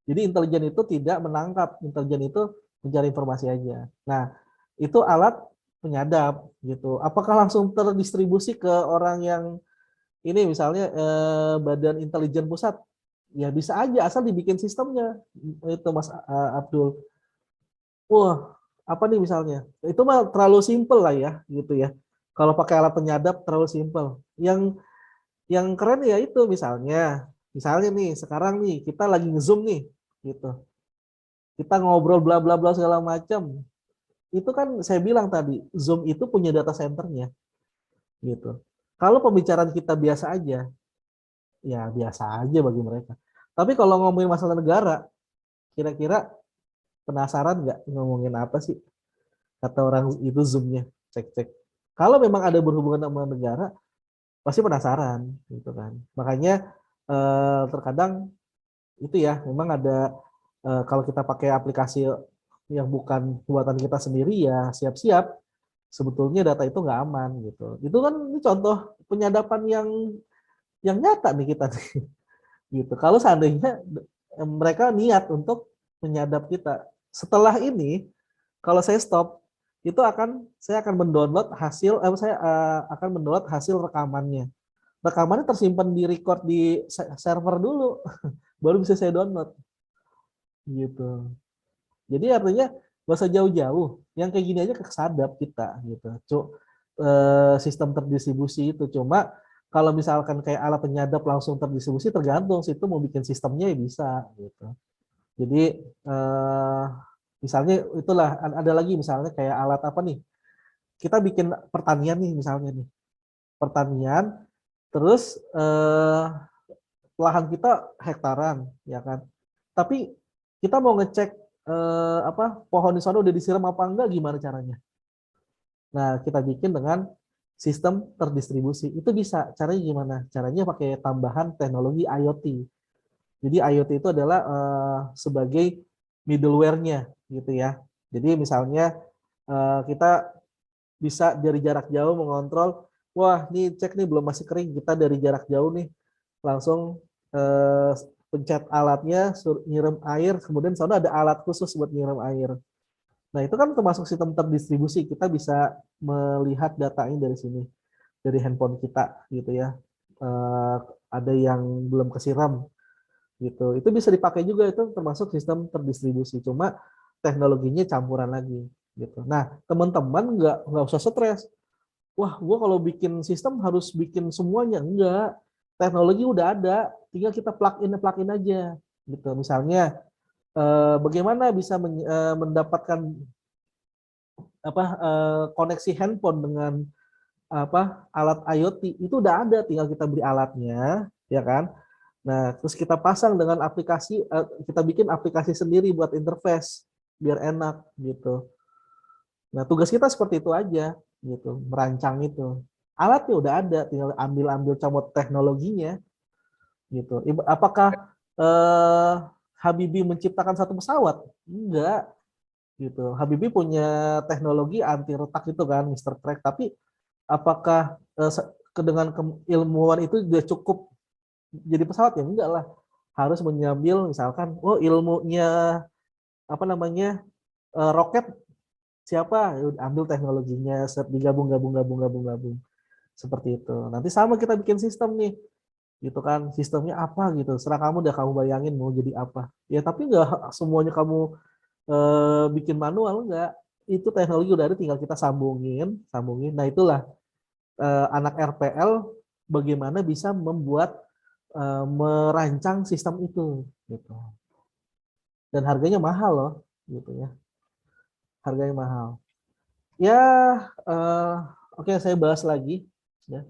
Jadi intelijen itu tidak menangkap, intelijen itu mencari informasi aja. Nah, itu alat penyadap gitu. Apakah langsung terdistribusi ke orang yang ini misalnya Badan Intelijen Pusat? Ya bisa aja asal dibikin sistemnya. Itu Mas Abdul. Wah, apa nih misalnya? Itu mah terlalu simpel lah ya, gitu ya. Kalau pakai alat penyadap terlalu simpel. Yang keren ya itu misalnya nih sekarang nih kita lagi nge-zoom nih, gitu. Kita ngobrol bla bla bla segala macam. Itu kan saya bilang tadi, Zoom itu punya data centernya, gitu. Kalau pembicaraan kita biasa aja, ya biasa aja bagi mereka. Tapi kalau ngomongin masalah negara, kira-kira penasaran nggak ngomongin apa sih? Kata orang itu Zoom-nya, cek-cek. Kalau memang ada berhubungan sama negara, pasti penasaran, gitu kan. Makanya terkadang itu ya, memang ada kalau kita pakai aplikasi yang bukan buatan kita sendiri ya siap-siap sebetulnya data itu nggak aman gitu. Itu kan ini contoh penyadapan yang nyata nih kita nih. gitu. Kalau seandainya mereka niat untuk menyadap kita. Setelah ini, kalau saya stop, itu saya akan mendownload hasil, saya akan mendownload hasil rekamannya. Rekamannya tersimpan di record di server dulu, baru bisa saya download, gitu. Jadi artinya nggak usah jauh-jauh, yang kayak gini aja kesadap kita, gitu. Sistem terdistribusi itu cuma kalau misalkan kayak alat penyadap langsung terdistribusi tergantung situ mau bikin sistemnya ya bisa, gitu. Jadi misalnya itulah ada lagi misalnya kayak alat apa nih? Kita bikin pertanian nih misalnya nih. Pertanian terus lahan kita hektaran ya kan. Tapi kita mau ngecek pohon di sana udah disiram apa enggak gimana caranya? Nah, kita bikin dengan sistem terdistribusi. Itu bisa. Caranya gimana? Caranya pakai tambahan teknologi IoT. Jadi IoT itu adalah sebagai middleware-nya gitu ya. Jadi misalnya kita bisa dari jarak jauh mengontrol, wah nih cek nih belum masih kering, kita dari jarak jauh nih langsung pencet alatnya, nyiram air, kemudian sana ada alat khusus buat nyiram air. Nah itu kan termasuk sistem terdistribusi, kita bisa melihat datanya dari sini, dari handphone kita gitu ya. Ada yang belum kesiram gitu. Itu bisa dipakai juga, itu termasuk sistem terdistribusi. Cuma teknologinya campuran lagi gitu. Nah, teman-teman nggak usah stres. Wah, gua kalau bikin sistem harus bikin semuanya. Enggak. Teknologi udah ada, tinggal kita plug in aja gitu. Misalnya bagaimana bisa mendapatkan koneksi handphone dengan alat IoT, itu udah ada, tinggal kita beli alatnya ya kan. Nah, terus kita pasang dengan aplikasi, kita bikin aplikasi sendiri buat interface biar enak gitu. Nah, tugas kita seperti itu aja gitu, merancang itu. Alatnya udah ada, tinggal ambil comot teknologinya gitu. Apakah Habibie menciptakan satu pesawat? Enggak gitu. Habibie punya teknologi anti retak itu kan, Mr. Crack, tapi apakah dengan ilmuwan itu sudah cukup jadi pesawat? Ya enggak lah, harus menyambil misalkan ilmunya roket siapa, ambil teknologinya, digabung seperti itu. Nanti sama kita bikin sistem nih gitu kan, sistemnya apa gitu, serah kamu, udah kamu bayangin mau jadi apa ya, tapi enggak semuanya kamu bikin manual, enggak. Itu teknologi udah ada, tinggal kita sambungin. Nah itulah anak RPL bagaimana bisa merancang sistem itu gitu. Dan harganya mahal loh gitu ya. Harganya mahal. Ya oke, saya bahas lagi ya.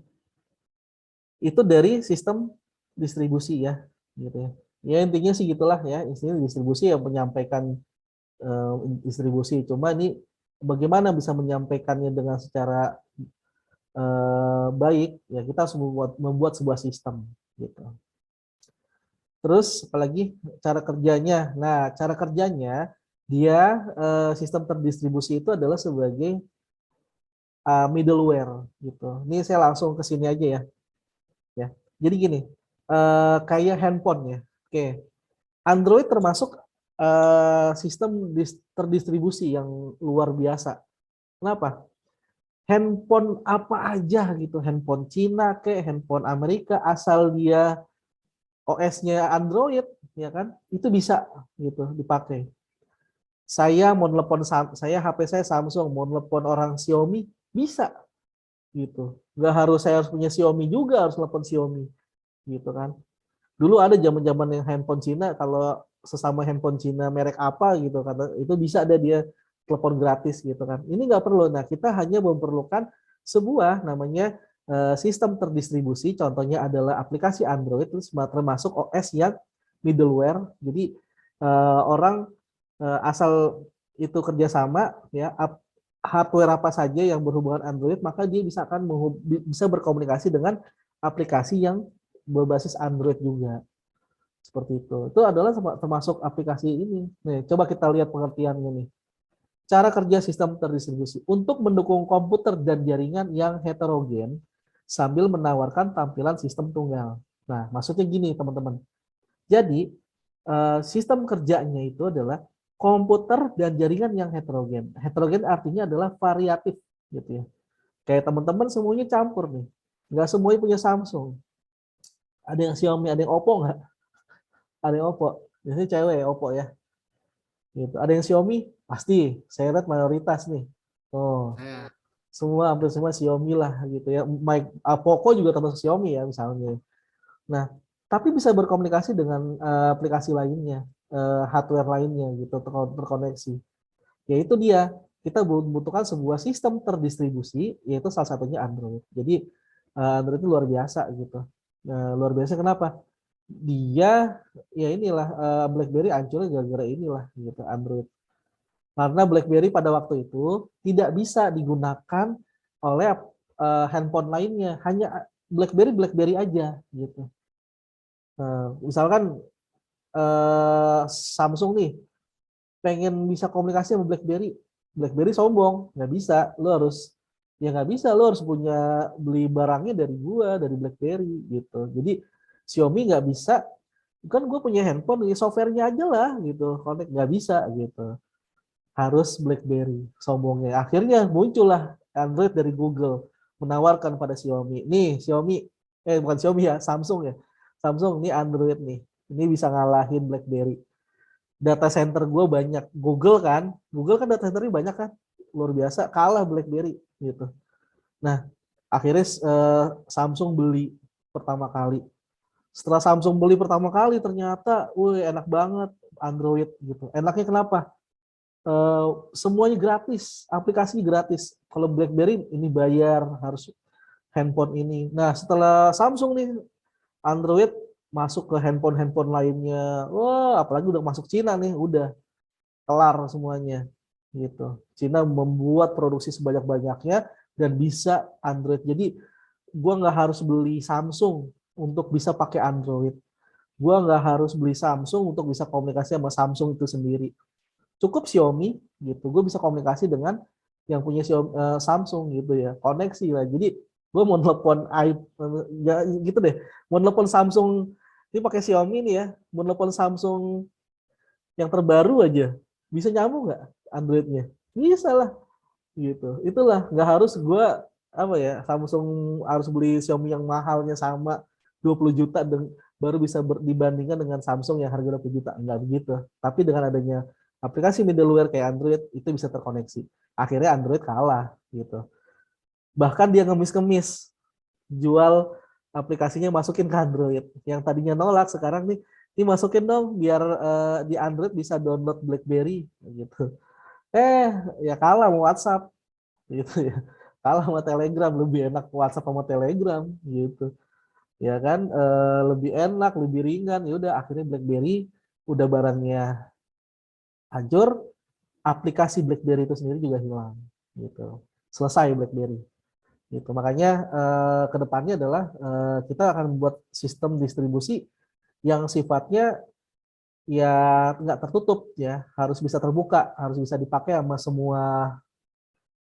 Itu dari sistem distribusi ya gitu ya. Ya intinya sih gitulah ya, intinya distribusi yang menyampaikan distribusi. Cuma ini bagaimana bisa menyampaikannya dengan secara baik ya, kita harus membuat sebuah sistem gitu. Terus apalagi cara kerjanya. Nah, cara kerjanya dia sistem terdistribusi itu adalah sebagai middleware gitu. Ini saya langsung ke sini aja ya. Ya. Jadi gini, kayak handphone ya. Oke. Android termasuk sistem terdistribusi yang luar biasa. Kenapa? Handphone apa aja gitu, handphone Cina ke handphone Amerika, asal dia OS-nya Android ya kan, itu bisa gitu dipakai. Saya mau telepon, saya HP saya Samsung, mau telepon orang Xiaomi bisa gitu. Nggak harus saya harus punya Xiaomi juga harus telepon Xiaomi gitu kan. Dulu ada zaman-zaman yang handphone Cina, kalau sesama handphone Cina merek apa gitu, kata itu bisa ada dia telepon gratis gitu kan. Ini nggak perlu. Nah, kita hanya memerlukan sebuah namanya sistem terdistribusi. Contohnya adalah aplikasi Android, termasuk OS yang middleware. Jadi orang asal itu kerjasama ya, hardware apa saja yang berhubungan Android, maka dia bisa berkomunikasi dengan aplikasi yang berbasis Android juga. Seperti itu. Itu adalah termasuk aplikasi ini. Nih, coba kita lihat pengertiannya nih. Cara kerja sistem terdistribusi untuk mendukung komputer dan jaringan yang heterogen sambil menawarkan tampilan sistem tunggal. Nah, maksudnya gini, teman-teman. Jadi sistem kerjanya itu adalah komputer dan jaringan yang heterogen. Heterogen artinya adalah variatif gitu ya. Kayak teman-teman semuanya campur nih. Nggak semuanya punya Samsung. Ada yang Xiaomi, ada yang Oppo nggak? Ada yang Oppo. Biasanya cewek ya Oppo ya. Gitu. Ada yang Xiaomi? Pasti. Saya lihat mayoritas nih. Oh, semua hampir semua Xiaomi lah gitu ya. Poco juga termasuk Xiaomi ya misalnya. Nah, tapi bisa berkomunikasi dengan aplikasi lainnya, hardware lainnya gitu terkoneksi. Yaitu dia, kita membutuhkan sebuah sistem terdistribusi, yaitu salah satunya Android. Jadi Android itu luar biasa gitu. Luar biasa kenapa? Dia ya inilah BlackBerry hancurnya gara-gara inilah gitu Android. Karena BlackBerry pada waktu itu tidak bisa digunakan oleh handphone lainnya, hanya BlackBerry aja gitu. Misalkan Samsung nih pengen bisa komunikasi sama BlackBerry sombong, nggak bisa, nggak bisa, lo harus beli barangnya dari gua, dari BlackBerry gitu. Jadi Xiaomi nggak bisa, kan gue punya handphone, ya softwarenya aja lah gitu, connect nggak bisa gitu, harus BlackBerry sombongnya. Akhirnya muncullah Android dari Google menawarkan pada Xiaomi, nih Xiaomi, bukan Xiaomi ya, Samsung ya, Samsung ini Android nih, ini bisa ngalahin BlackBerry. Data center gue banyak, Google kan data centernya banyak kan, luar biasa, kalah BlackBerry gitu. Nah akhirnya Samsung beli pertama kali. Setelah Samsung beli pertama kali ternyata, enak banget Android gitu. Enaknya kenapa? Semuanya gratis, aplikasi gratis. Kalau BlackBerry ini bayar, harus handphone ini. Nah setelah Samsung nih Android masuk ke handphone lainnya, wah apalagi udah masuk Cina nih, udah kelar semuanya gitu. Cina membuat produksi sebanyak-banyaknya dan bisa Android. Jadi gua nggak harus beli Samsung untuk bisa pakai Android. Gua nggak harus beli Samsung untuk bisa komunikasi sama Samsung itu sendiri. Cukup Xiaomi gitu, gue bisa komunikasi dengan yang punya Samsung gitu ya, koneksi lah. Jadi gue mau telepon ya gitu deh, mau telepon Samsung ini pakai Xiaomi nih ya, mau telepon Samsung yang terbaru aja, bisa nyambung nggak Androidnya? Bisa lah gitu. Itulah, nggak harus gue Samsung harus beli Xiaomi yang mahalnya sama 20 juta baru bisa dibandingkan dengan Samsung yang harga 20 juta. Enggak begitu. Tapi dengan adanya aplikasi middleware kayak Android itu bisa terkoneksi. Akhirnya Android kalah gitu. Bahkan dia ngemis-ngemis jual aplikasinya masukin ke Android. Yang tadinya nolak sekarang nih dimasukin dong biar di Android bisa download BlackBerry gitu. Ya kalah sama WhatsApp gitu ya. Kalah sama Telegram, lebih enak WhatsApp sama Telegram gitu. Ya kan lebih enak, lebih ringan. Ya udah akhirnya BlackBerry udah barangnya hancur, aplikasi BlackBerry itu sendiri juga hilang gitu. Selesai BlackBerry. Gitu. Makanya kedepannya adalah kita akan membuat sistem distribusi yang sifatnya ya nggak tertutup ya, harus bisa terbuka, harus bisa dipakai sama semua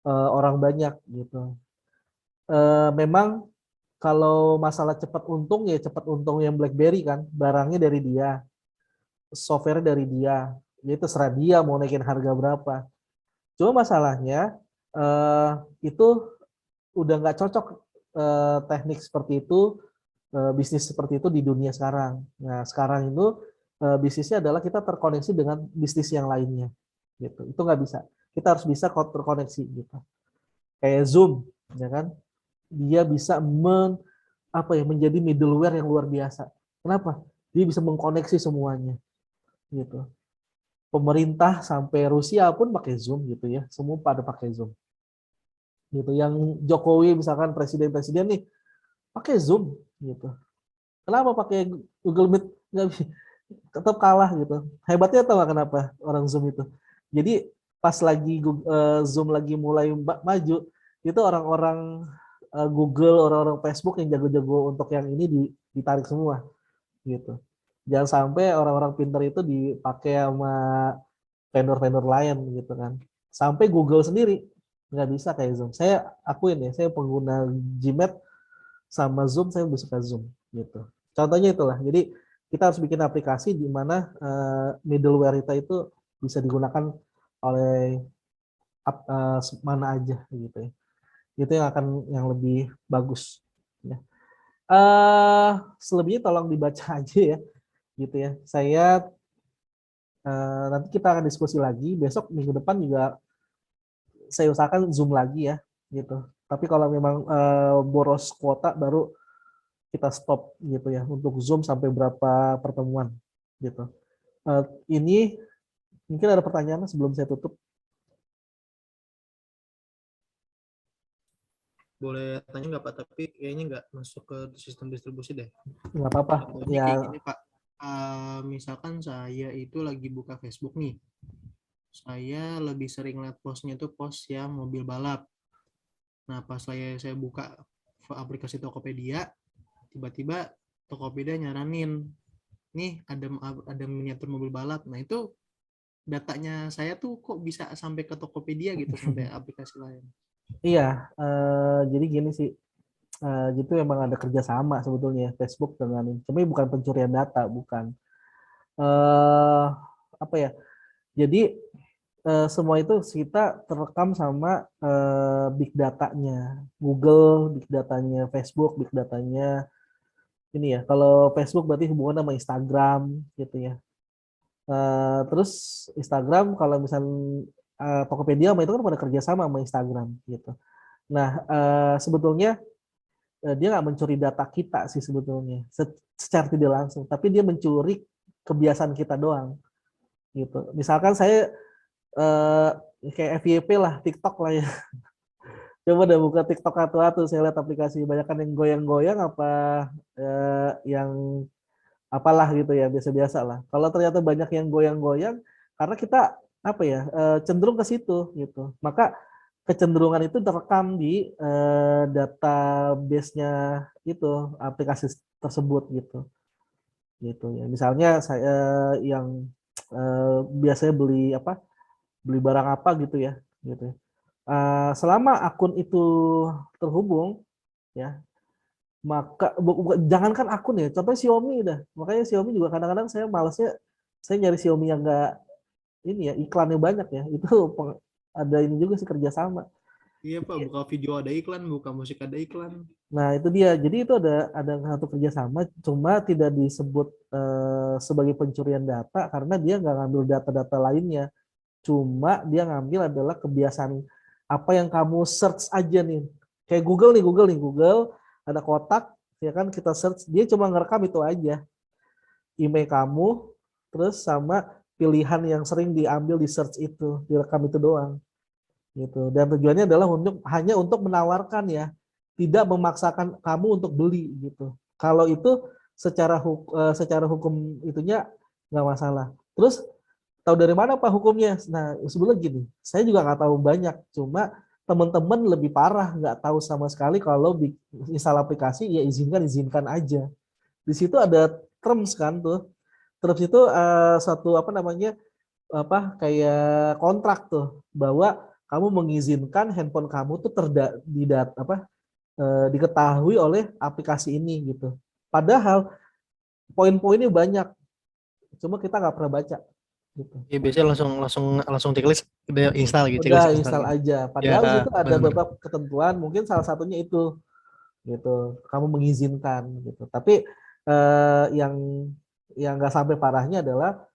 orang banyak gitu. Memang kalau masalah cepat untung ya cepat untung yang BlackBerry kan, barangnya dari dia, software dari dia, jadi terserah dia mau naikin harga berapa. Cuma masalahnya itu udah nggak cocok teknik seperti itu, bisnis seperti itu di dunia sekarang. Nah sekarang itu bisnisnya adalah kita terkoneksi dengan bisnis yang lainnya, gitu. Itu nggak bisa. Kita harus bisa terkoneksi, gitu. Kayak Zoom, ya kan? Dia bisa menjadi middleware yang luar biasa. Kenapa? Dia bisa mengkoneksi semuanya, gitu. Pemerintah sampai Rusia pun pakai Zoom, gitu ya. Semua pada pakai Zoom. Gitu. Yang Jokowi misalkan presiden-presiden nih pakai Zoom gitu. Kenapa pakai Google Meet nggak tetap kalah gitu. Hebatnya tahu nggak kenapa orang Zoom itu? Jadi pas lagi Zoom lagi mulai maju, itu orang-orang Google, orang-orang Facebook yang jago-jago untuk yang ini ditarik semua gitu. Jangan sampai orang-orang pintar itu dipakai sama vendor-vendor lain gitu kan. Sampai Google sendiri nggak bisa kayak Zoom. Saya akuin ya, saya pengguna Gmail sama Zoom, saya lebih suka Zoom gitu. Contohnya itulah. Jadi kita harus bikin aplikasi di mana middleware kita itu bisa digunakan oleh mana aja gitu ya. Itu yang akan yang lebih bagus ya. Selebihnya tolong dibaca aja ya gitu ya. Saya nanti kita akan diskusi lagi besok, minggu depan juga saya usahakan Zoom lagi ya gitu. Tapi kalau memang boros kuota baru kita stop gitu ya untuk Zoom sampai berapa pertemuan gitu. Ini mungkin ada pertanyaan sebelum saya tutup. Boleh tanya nggak Pak? Tapi kayaknya nggak masuk ke sistem distribusi deh. Nggak apa-apa Contohnya ya. kayak gini Pak. Misalkan saya itu lagi buka Facebook nih. Saya lebih sering lihat postnya itu post yang mobil balap. Nah, pas saya buka aplikasi Tokopedia, tiba-tiba Tokopedia nyaranin, nih ada miniatur mobil balap. Nah, itu datanya saya tuh kok bisa sampai ke Tokopedia gitu, sampai aplikasi lain. Iya, jadi gini sih, gitu memang ada kerjasama sebetulnya Facebook dengan ini. Tapi bukan pencurian data, bukan. Apa ya? Jadi semua itu kita terekam sama big datanya Google, big datanya Facebook, big datanya ini ya. Kalau Facebook berarti hubungan sama Instagram gitu ya. Terus Instagram kalau misal Tokopedia sama itu kan pada kerjasama sama Instagram gitu. Nah sebetulnya dia nggak mencuri data kita sih sebetulnya secara tidak langsung, tapi dia mencuri kebiasaan kita doang gitu. Misalkan saya kayak FYP lah, TikTok lah ya. Coba udah buka TikTok atu-atu, saya lihat aplikasi banyak kan yang goyang-goyang apa yang apalah gitu ya, biasa-biasa lah. Kalau ternyata banyak yang goyang-goyang, karena kita apa ya cenderung ke situ gitu. Maka kecenderungan itu terekam di database-nya itu aplikasi tersebut gitu. Gitu ya. Misalnya saya yang biasanya beli barang apa gitu ya, gitu. Selama akun itu terhubung, ya, maka jangankan akun ya, contohnya Xiaomi dah. Makanya Xiaomi juga kadang-kadang saya malesnya, saya nyari Xiaomi yang enggak ini ya iklannya banyak ya. Itu ada ini juga sih kerjasama. Iya Pak, buka video ada iklan, buka musik ada iklan. Nah itu dia. Jadi itu ada satu kerjasama, cuma tidak disebut sebagai pencurian data karena dia nggak ngambil data-data lainnya. Cuma dia ngambil adalah kebiasaan apa yang kamu search aja nih. Kayak Google nih, Google ada kotak, ya kan kita search, dia cuma ngerekam itu aja. Email kamu, terus sama pilihan yang sering diambil di search itu, direkam itu doang. Gitu. Dan tujuannya adalah hanya untuk menawarkan ya, tidak memaksakan kamu untuk beli gitu. Kalau itu secara hukum itunya nggak masalah. Terus tahu dari mana Pak hukumnya? Nah, sebelumnya gini, saya juga nggak tahu banyak, cuma teman-teman lebih parah, nggak tahu sama sekali kalau install aplikasi, ya izinkan aja. Di situ ada terms kan tuh. Terms itu satu apa namanya, kayak kontrak tuh, bahwa kamu mengizinkan handphone kamu tuh diketahui oleh aplikasi ini gitu. Padahal poin-poinnya banyak, cuma kita nggak pernah baca. Gitu. Ya biasanya langsung checklist udah install gitu. Udah Checklist install gitu. aja. Padahal Ya, itu ada benar. beberapa ketentuan, mungkin salah satunya itu, gitu. Kamu mengizinkan, gitu. Tapi yang nggak sampai parahnya adalah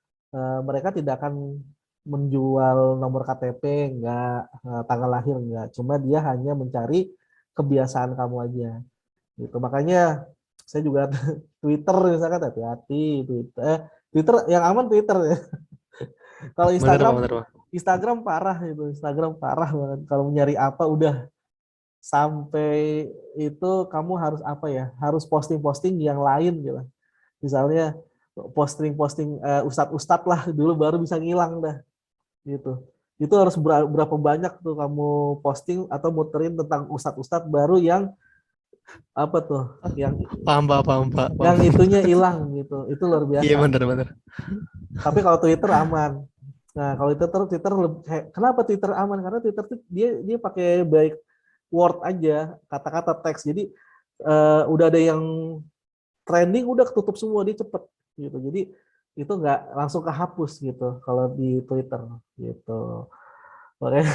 mereka tidak akan menjual nomor KTP, nggak tanggal lahir, nggak. Cuma dia hanya mencari kebiasaan kamu aja, gitu. Makanya saya juga Twitter misalkan hati-hati Twitter yang aman Twitter ya. Kalau Benar. Instagram parah itu, Instagram parah banget. Kalau nyari apa udah sampai itu kamu harus apa ya? Harus posting-posting yang lain gitu. Misalnya posting-posting ustadz-ustadz lah dulu baru bisa ngilang dah gitu. Itu harus berapa banyak tuh kamu posting atau muterin tentang ustadz-ustadz baru yang apa tuh? Yang Paham. yang itunya hilang gitu. Itu luar biasa. Iya benar. Tapi kalau Twitter aman. Nah, kalau Twitter kenapa Twitter aman? Karena Twitter tuh dia pakai baik word aja, kata-kata teks. Jadi udah ada yang trending udah ketutup semua, dia cepet gitu. Jadi itu nggak langsung kehapus gitu kalau di Twitter gitu. Makanya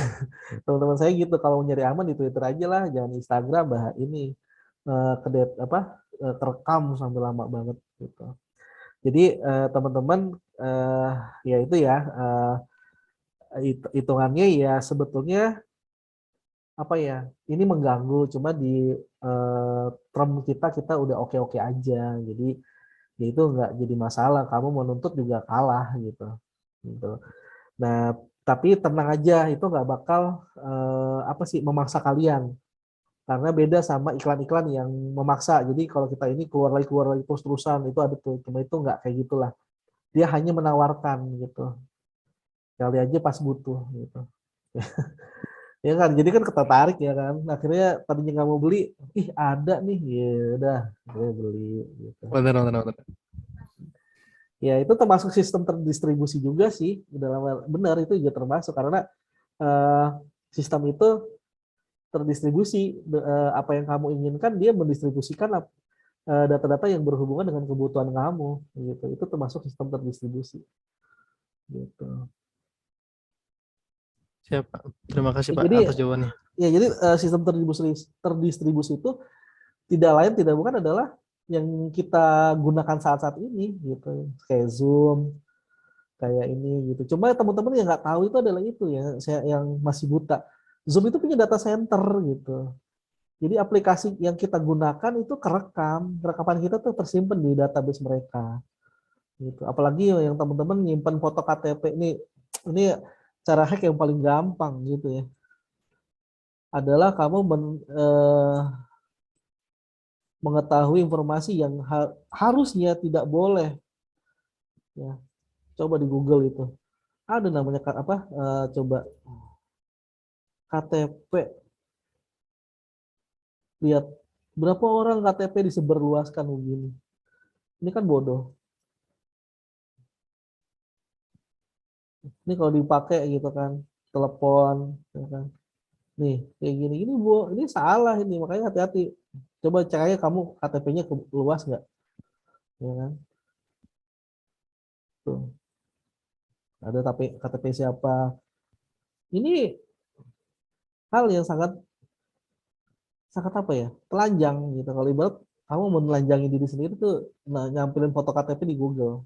teman-teman saya gitu, kalau mau nyari aman di Twitter aja lah, jangan Instagram, ini kerekam sampai lama banget gitu. Jadi teman-teman ya itu ya hitungannya ya sebetulnya apa ya, ini mengganggu, cuma di term kita udah oke-oke aja, jadi ya itu nggak jadi masalah, kamu menuntut juga kalah gitu. Nah tapi tenang aja, itu nggak bakal memaksa kalian, karena beda sama iklan-iklan yang memaksa. Jadi kalau kita ini keluar lagi terus-terusan, itu ada tuh, cuma itu nggak kayak gitulah, dia hanya menawarkan gitu, kali aja pas butuh gitu. Ya kan, jadi kan tertarik ya kan, akhirnya tadinya nggak mau beli, ih ada nih, ya udah gue beli gitu. Benar, benar, benar. Ya itu termasuk sistem terdistribusi juga sih, benar itu juga termasuk, karena eh, sistem itu terdistribusi, apa yang kamu inginkan dia mendistribusikan data-data yang berhubungan dengan kebutuhan kamu gitu, itu termasuk sistem terdistribusi gitu. Siap, Pak. Terima kasih Pak Jadi atas jawabannya. ya jadi sistem terdistribusi itu tidak lain tidak bukan adalah yang kita gunakan saat-saat ini gitu, kayak Zoom, kayak ini gitu. Cuma teman-teman yang nggak tahu itu adalah itu ya, saya yang masih buta. Zoom itu punya data center gitu. Jadi aplikasi yang kita gunakan itu rekapan kita tuh tersimpan di database mereka. Gitu. Apalagi yang teman-teman nyimpan foto KTP ini cara hack yang paling gampang gitu ya. Adalah kamu mengetahui informasi yang harusnya tidak boleh. Ya, coba di Google itu. Ada namanya coba KTP. Lihat berapa orang KTP disebarluaskan begini. Ini kan bodoh. Ini kalau dipakai gitu kan, telepon, ya kan. Nih, kayak gini, ini salah ini, makanya hati-hati. Coba cek aja kamu KTP-nya luas nggak, ya kan? Tuh, ada KTP siapa? Ini hal yang sangat apa ya? Telanjang gitu. Kalau ibarat kamu menelanjangi diri sendiri tuh, nyampilin foto KTP di Google.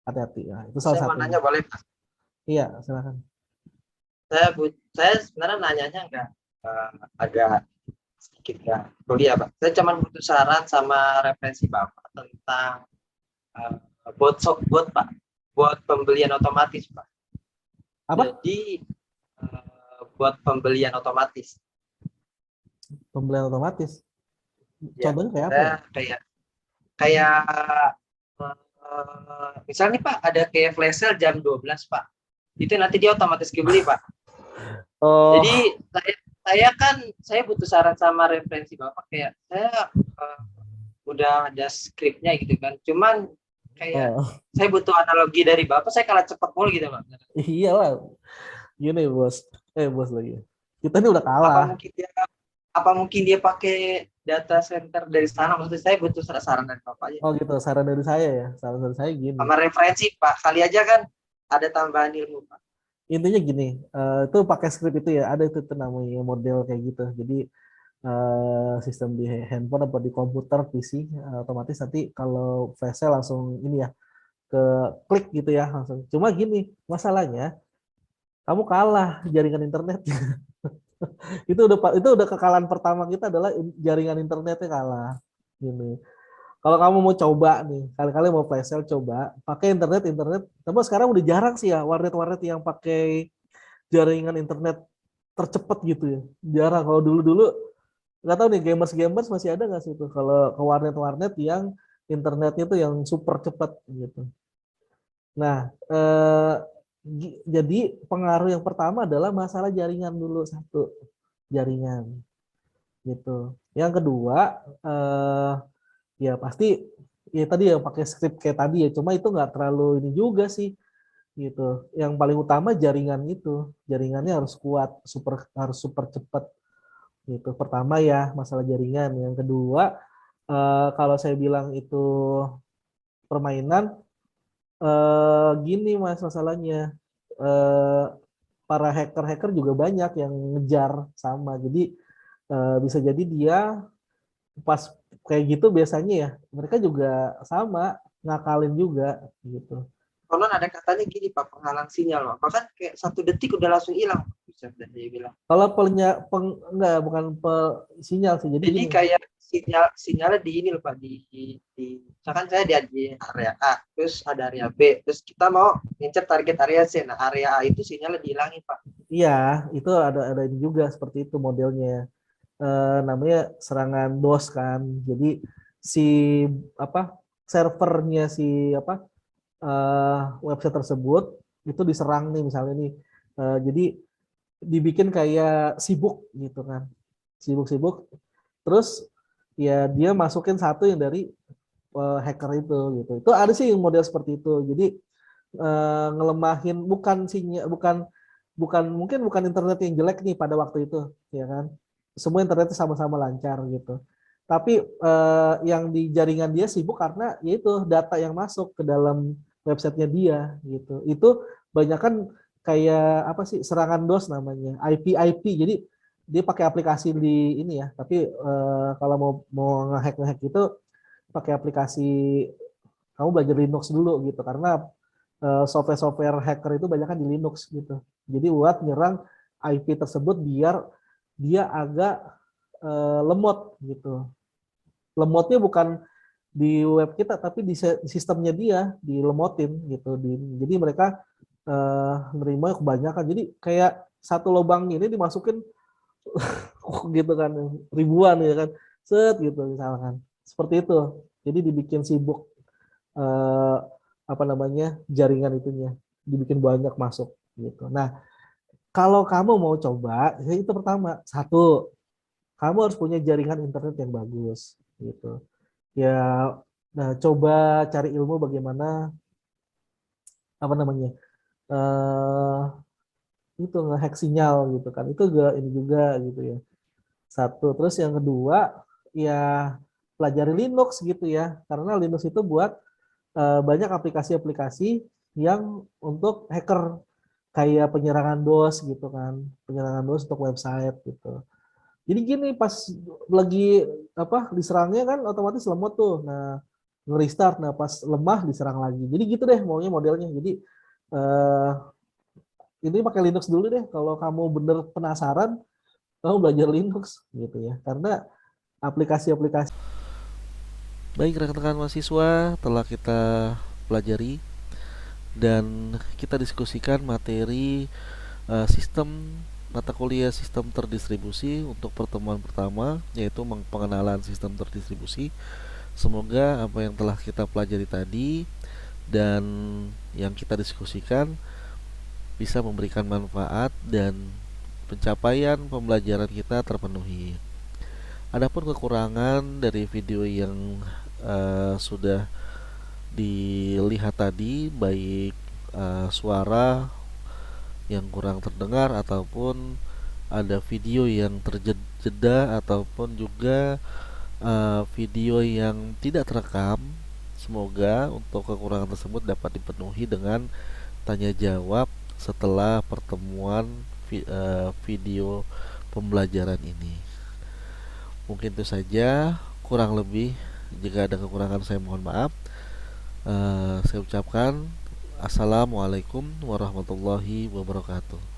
Hati-hati ya. Itu salah Saya mau satunya. nanya boleh Pak? Iya, silakan. Saya sebenarnya nanyanya enggak agak sedikit ya kuliah Pak. Saya cuma butuh saran sama referensi Bapak tentang bot Pak, buat pembelian otomatis Pak. Apa? Jadi buat pembelian otomatis. Pembelian otomatis. Ya, Contohnya kayak apa ya? Kayak misalnya nih Pak, ada kayak flash sale jam 12 Pak. Itu nanti dia otomatis kebeli Pak. Oh. Jadi saya butuh saran sama referensi Bapak, kayak saya udah ada skripnya gitu kan. Cuman kayak saya butuh analogi dari Bapak, saya kalah cepat mulu gitu Pak. Iyalah. Gini bos lagi. Kita ini udah kalah. Apa mungkin dia pakai data center dari sana? Maksudnya saya butuh saran dari Bapak aja. Oh gitu, saran dari saya ya. Saran dari saya gini. Sama referensi Pak, kali aja kan ada tambahan ilmu Pak. Intinya gini, itu pakai script itu ya, ada itu namanya model kayak gitu. Jadi sistem di handphone atau di komputer PC otomatis nanti kalau flash sale langsung ini ya, ke klik gitu ya langsung. Cuma gini, masalahnya kamu kalah jaringan internet. itu udah kekalahan pertama kita adalah jaringan internetnya kalah. Gini. Kalau kamu mau coba nih, kali-kali mau flash sale coba pakai internet. Tapi sekarang udah jarang sih ya warnet yang pakai jaringan internet tercepat gitu ya. Jarang. Kalau dulu nggak tahu nih gamers masih ada nggak sih itu kalau ke warnet yang internetnya tuh yang super cepat gitu. Nah, jadi pengaruh yang pertama adalah masalah jaringan dulu, satu, jaringan gitu. Yang kedua ya pasti ya tadi ya pakai script kayak tadi ya, cuma itu nggak terlalu ini juga sih gitu. Yang paling utama jaringannya harus kuat, harus super cepat gitu. Pertama ya masalah jaringan. Yang kedua kalau saya bilang itu permainan. Gini mas masalahnya, para hacker-hacker juga banyak yang ngejar sama. Jadi bisa jadi dia pas kayak gitu biasanya ya mereka juga sama ngakalin juga gitu. Konon ada katanya gini Pak, penghalang sinyal Pak. Bahkan kayak 1 detik udah langsung hilang. Bisa dia bilang. Kalau enggak bukan sinyal sih. Jadi Jadi gini. kayak sinyalnya di ini loh Pak, di misalkan saya di area A, terus ada area B, terus kita mau ngincer target area C. Nah, area A itu sinyalnya dihilangin Pak. Iya, itu ada ini juga seperti itu modelnya. Namanya serangan DOS kan. Jadi si servernya si website tersebut itu diserang nih misalnya nih. Jadi dibikin kayak sibuk gitu kan. Sibuk-sibuk. Terus ya dia masukin satu yang dari hacker itu gitu. Itu ada sih yang model seperti itu. Jadi ngelemahin mungkin bukan internet yang jelek nih pada waktu itu, ya kan? Semua internetnya sama-sama lancar gitu. Tapi yang di jaringan dia sibuk karena yaitu data yang masuk ke dalam websitenya dia gitu. Itu banyak kan kayak apa sih serangan DOS namanya, IP. Jadi dia pakai aplikasi di ini ya. Tapi kalau mau ngehack itu pakai aplikasi, kamu belajar Linux dulu gitu karena software hacker itu banyak kan di Linux gitu. Jadi buat nyerang IP tersebut biar dia agak lemot gitu. Lemotnya bukan di web kita tapi di sistemnya dia dilemotin gitu. Jadi mereka nerima kebanyakan. Jadi kayak satu lubang ini dimasukin gitu kan ribuan ya kan. Set gitu misalkan. Seperti itu. Jadi dibikin sibuk jaringan itunya, dibikin banyak masuk gitu. Nah, kalau kamu mau coba, itu pertama, satu, kamu harus punya jaringan internet yang bagus gitu. Ya, nah coba cari ilmu bagaimana itu ngehack sinyal gitu kan. Itu ini juga gitu ya. Satu, terus yang kedua, ya pelajari Linux gitu ya. Karena Linux itu buat banyak aplikasi-aplikasi yang untuk hacker kayak penyerangan DOS gitu kan, penyerangan DOS untuk website gitu. Jadi gini pas lagi diserangnya kan otomatis lemot tuh. Nah, nge-restart, nah pas lemah diserang lagi. Jadi gitu deh maunya modelnya. Jadi ini pakai Linux dulu deh kalau kamu bener penasaran, kamu belajar Linux gitu ya. Karena aplikasi-aplikasi. Baik rekan-rekan mahasiswa, telah kita pelajari dan kita diskusikan materi sistem mata kuliah sistem terdistribusi untuk pertemuan pertama, yaitu pengenalan sistem terdistribusi. Semoga apa yang telah kita pelajari tadi dan yang kita diskusikan bisa memberikan manfaat dan pencapaian pembelajaran kita terpenuhi. Adapun kekurangan dari video yang sudah dilihat tadi, baik suara yang kurang terdengar ataupun ada video yang terjeda ataupun juga video yang tidak terekam, semoga untuk kekurangan tersebut dapat dipenuhi dengan tanya jawab setelah pertemuan video pembelajaran ini. Mungkin itu saja, kurang lebih jika ada kekurangan saya mohon maaf. Saya ucapkan Assalamualaikum warahmatullahi wabarakatuh.